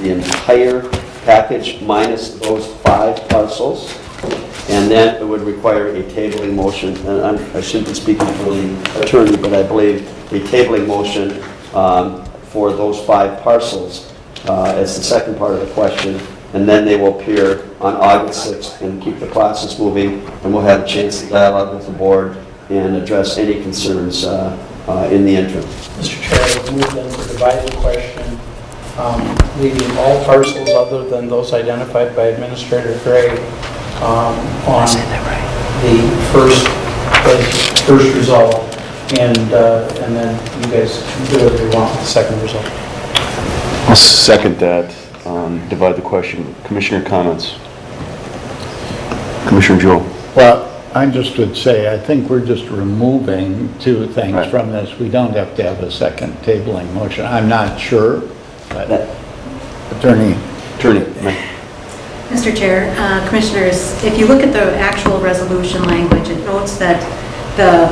the entire package minus those 5 parcels. And then it would require a tabling motion, and I shouldn't be speaking for the attorney, but I believe a tabling motion for those 5 parcels as the second part of the question, and then they will appear on August 6th and keep the process moving, and we'll have a chance to dialogue with the board and address any concerns in the interim. Mr. Chair, I would move then to divide the question, leaving all parcels other than those identified by Administrator Gray on the first result, and then you guys do whatever you want with the second result. I'll second that, divide the question. Commissioner comments? Commissioner Jewell? Well, I just would say, I think we're just removing two things Right. from this. We don't have to have a second tabling motion. I'm not sure, but Attorney. Mr. Chair, Commissioners, if you look at the actual resolution language, it notes that the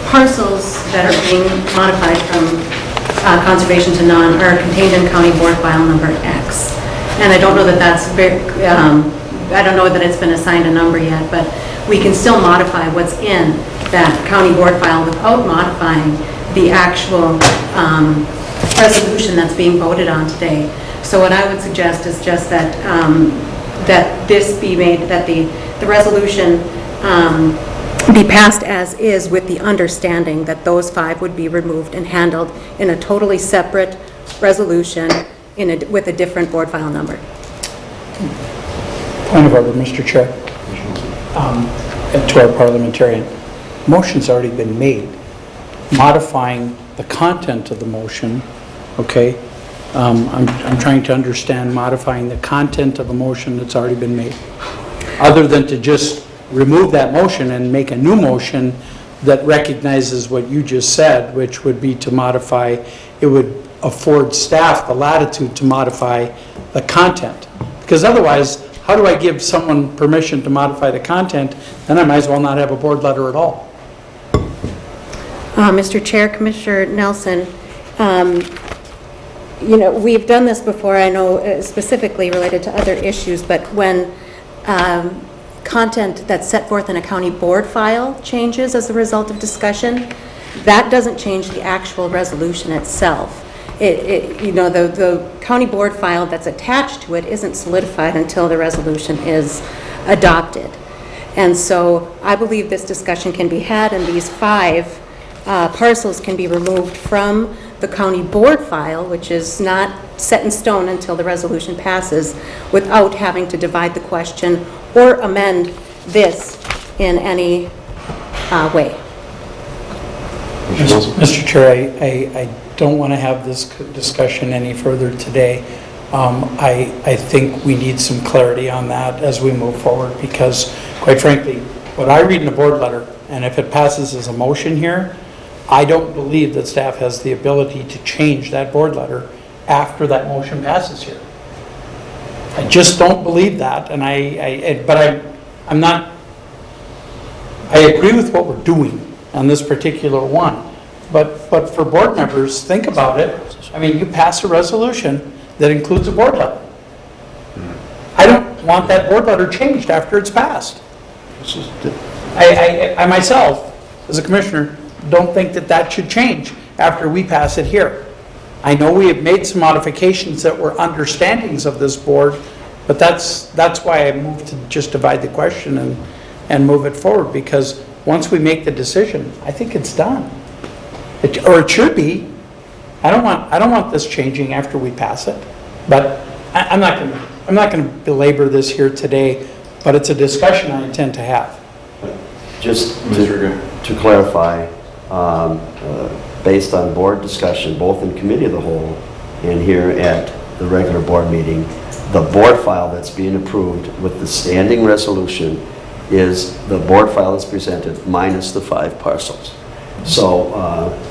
parcels that are being modified from conservation to none are contained in County Board File Number X. And I don't know that that's very, I don't know that it's been assigned a number yet, but we can still modify what's in that county board file without modifying the actual resolution that's being voted on today. So what I would suggest is just that that this be made, that the resolution be passed as is, with the understanding that those 5 would be removed and handled in a totally separate resolution with a different board file number. Point of order, Mr. Chair. To our parliamentarian, motion's already been made. Modifying the content of the motion, okay? I'm trying to understand modifying the content of a motion that's already been made. Other than to just remove that motion and make a new motion that recognizes what you just said, which would be to modify, it would afford staff the latitude to modify the content. Because otherwise, how do I give someone permission to modify the content? Then I might as well not have a board letter at all. Mr. Chair, Commissioner Nelson, you know, we've done this before, I know, specifically related to other issues, but when content that's set forth in a county board file changes as a result of discussion, that doesn't change the actual resolution itself. You know, the county board file that's attached to it isn't solidified until the resolution is adopted. And so I believe this discussion can be had, and these 5 parcels can be removed from the county board file, which is not set in stone until the resolution passes, without having to divide the question or amend this in any way. Mr. Chair, I don't want to have this discussion any further today. I think we need some clarity on that as we move forward, because quite frankly, what I read in the board letter, and if it passes as a motion here, I don't believe that staff has the ability to change that board letter after that motion passes here. I just don't believe that, and I'm not, I agree with what we're doing on this particular one, but for board members, think about it. I mean, you pass a resolution that includes a board letter. I don't want that board letter changed after it's passed. I myself, as a commissioner, don't think that that should change after we pass it here. I know we have made some modifications that were understandings of this board, but that's why I moved to just divide the question and move it forward, because once we make the decision, I think it's done. Or it should be. I don't want this changing after we pass it, but I'm not going to belabor this here today, but it's a discussion I intend to have. Just to clarify, based on board discussion, both in committee of the whole and here at the regular board meeting, the board file that's being approved with the standing resolution is the board file that's presented minus the 5 parcels. So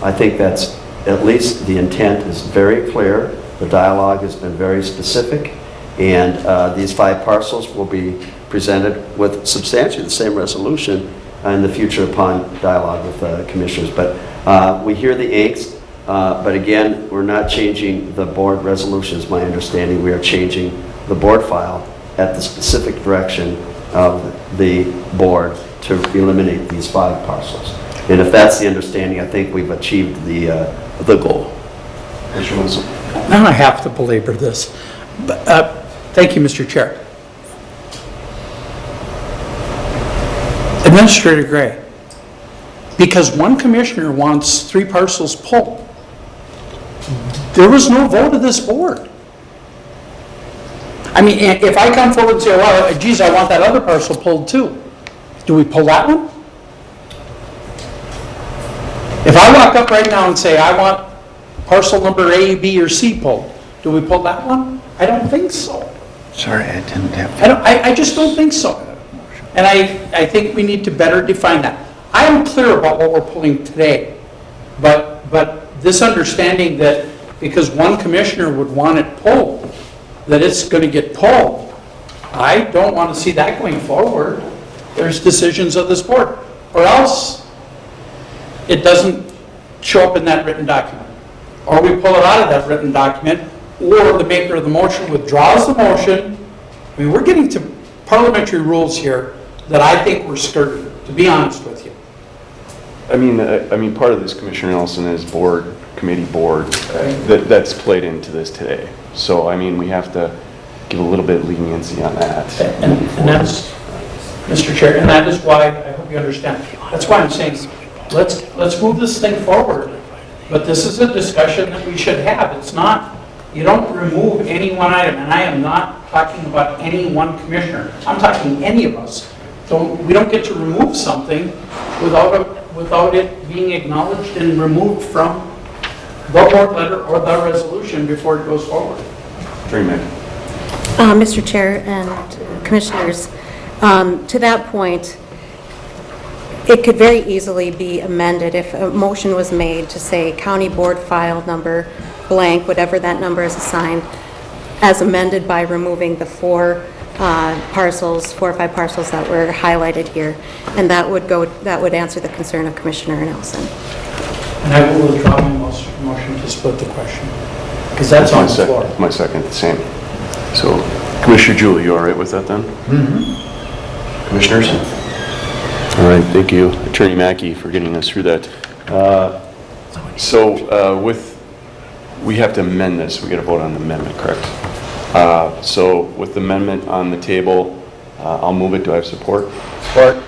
I think that's, at least the intent is very clear. The dialogue has been very specific, and these 5 parcels will be presented with substantially the same resolution in the future upon dialogue with the commissioners. But we hear the angst, but again, we're not changing the board resolution, is my understanding. We are changing the board file at the specific direction of the board to eliminate these 5 parcels. And if that's the understanding, I think we've achieved the goal. Now I have to belabor this. Thank you, Mr. Chair. Administrator Gray, because one commissioner wants 3 parcels pulled. There was no vote of this board. I mean, if I come forward and say, well, geez, I want that other parcel pulled too, do we pull that one? If I walk up right now and say, I want parcel number A, B, or C pulled, do we pull that one? I don't think so. Sorry, I didn't have. I just don't think so. And I think we need to better define that. I am clear about what we're pulling today, but this understanding that because one commissioner would want it pulled, that it's going to get pulled, I don't want to see that going forward. There's decisions of this board, or else it doesn't show up in that written document. Or we pull it out of that written document, or the maker of the motion withdraws the motion. I mean, we're getting to parliamentary rules here that I think we're skirting, to be honest with you. I mean, part of this, Commissioner Nelson, is committee board, that's played into this today. So, I mean, we have to give a little bit of leniency on that. And that's, Mr. Chair, and that is why, I hope you understand, that's why I'm saying, let's move this thing forward. But this is a discussion that we should have. It's not, you don't remove any one item, and I am not talking about any one commissioner. I'm talking any of us. We don't get to remove something without it being acknowledged and removed from the board letter or the resolution before it goes forward. Mr. Chair and Commissioners, to that point, it could very easily be amended if a motion was made to say county board file number blank, whatever that number is assigned, as amended by removing the 4 or 5 parcels that were highlighted here. And that would answer the concern of Commissioner Nelson. And I will withdraw my motion to split the question, because that's on the floor. My second, the same. So, Commissioner Jewell, you all right with that then? Mm-hmm. Commissioners? All right, thank you, Attorney Mackey, for getting us through that. We have to amend this. We got to vote on the amendment, correct? So with the amendment on the table, I'll move it. Do I have support? Support.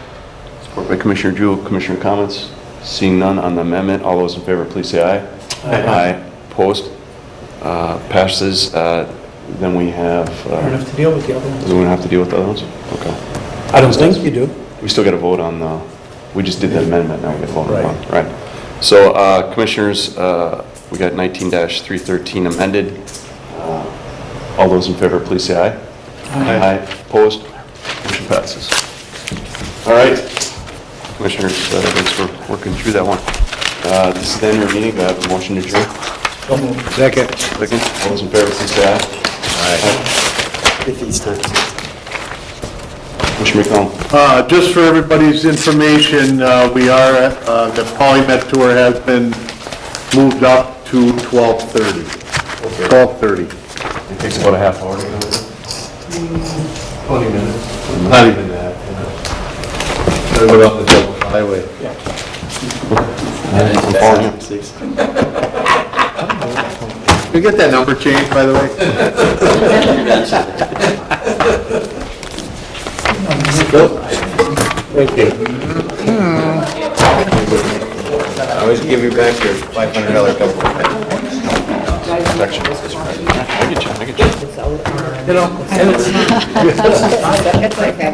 Support by Commissioner Jewell. Commissioner comments? Seeing none on the amendment, all those in favor, please say aye. Aye. Opposed? Passes. Then we have... You don't have to deal with the other ones. We don't have to deal with the other ones? Okay. I don't think you do. We still got to vote on the... We just did the amendment, now we got to vote on the one. Right. So, Commissioners, we got 19-313 amended. All those in favor, please say aye. Aye. Opposed? Motion passes. All right. Commissioners, thanks for working through that one. This is the end of our meeting. Do I have a motion to adjourn? Second. Second. All those in favor, please say aye. Aye. Commissioner McDonald. Just for everybody's information, the Polymet tour has been moved up to 12:30. 12:30. It takes about a half hour to go. 20 minutes. Not even that. Gotta go down the double highway. I'm following you. Can you get that number changed, by the way? Thank you. I always give you back your $500 double. I get you. You know, and it's It's like that.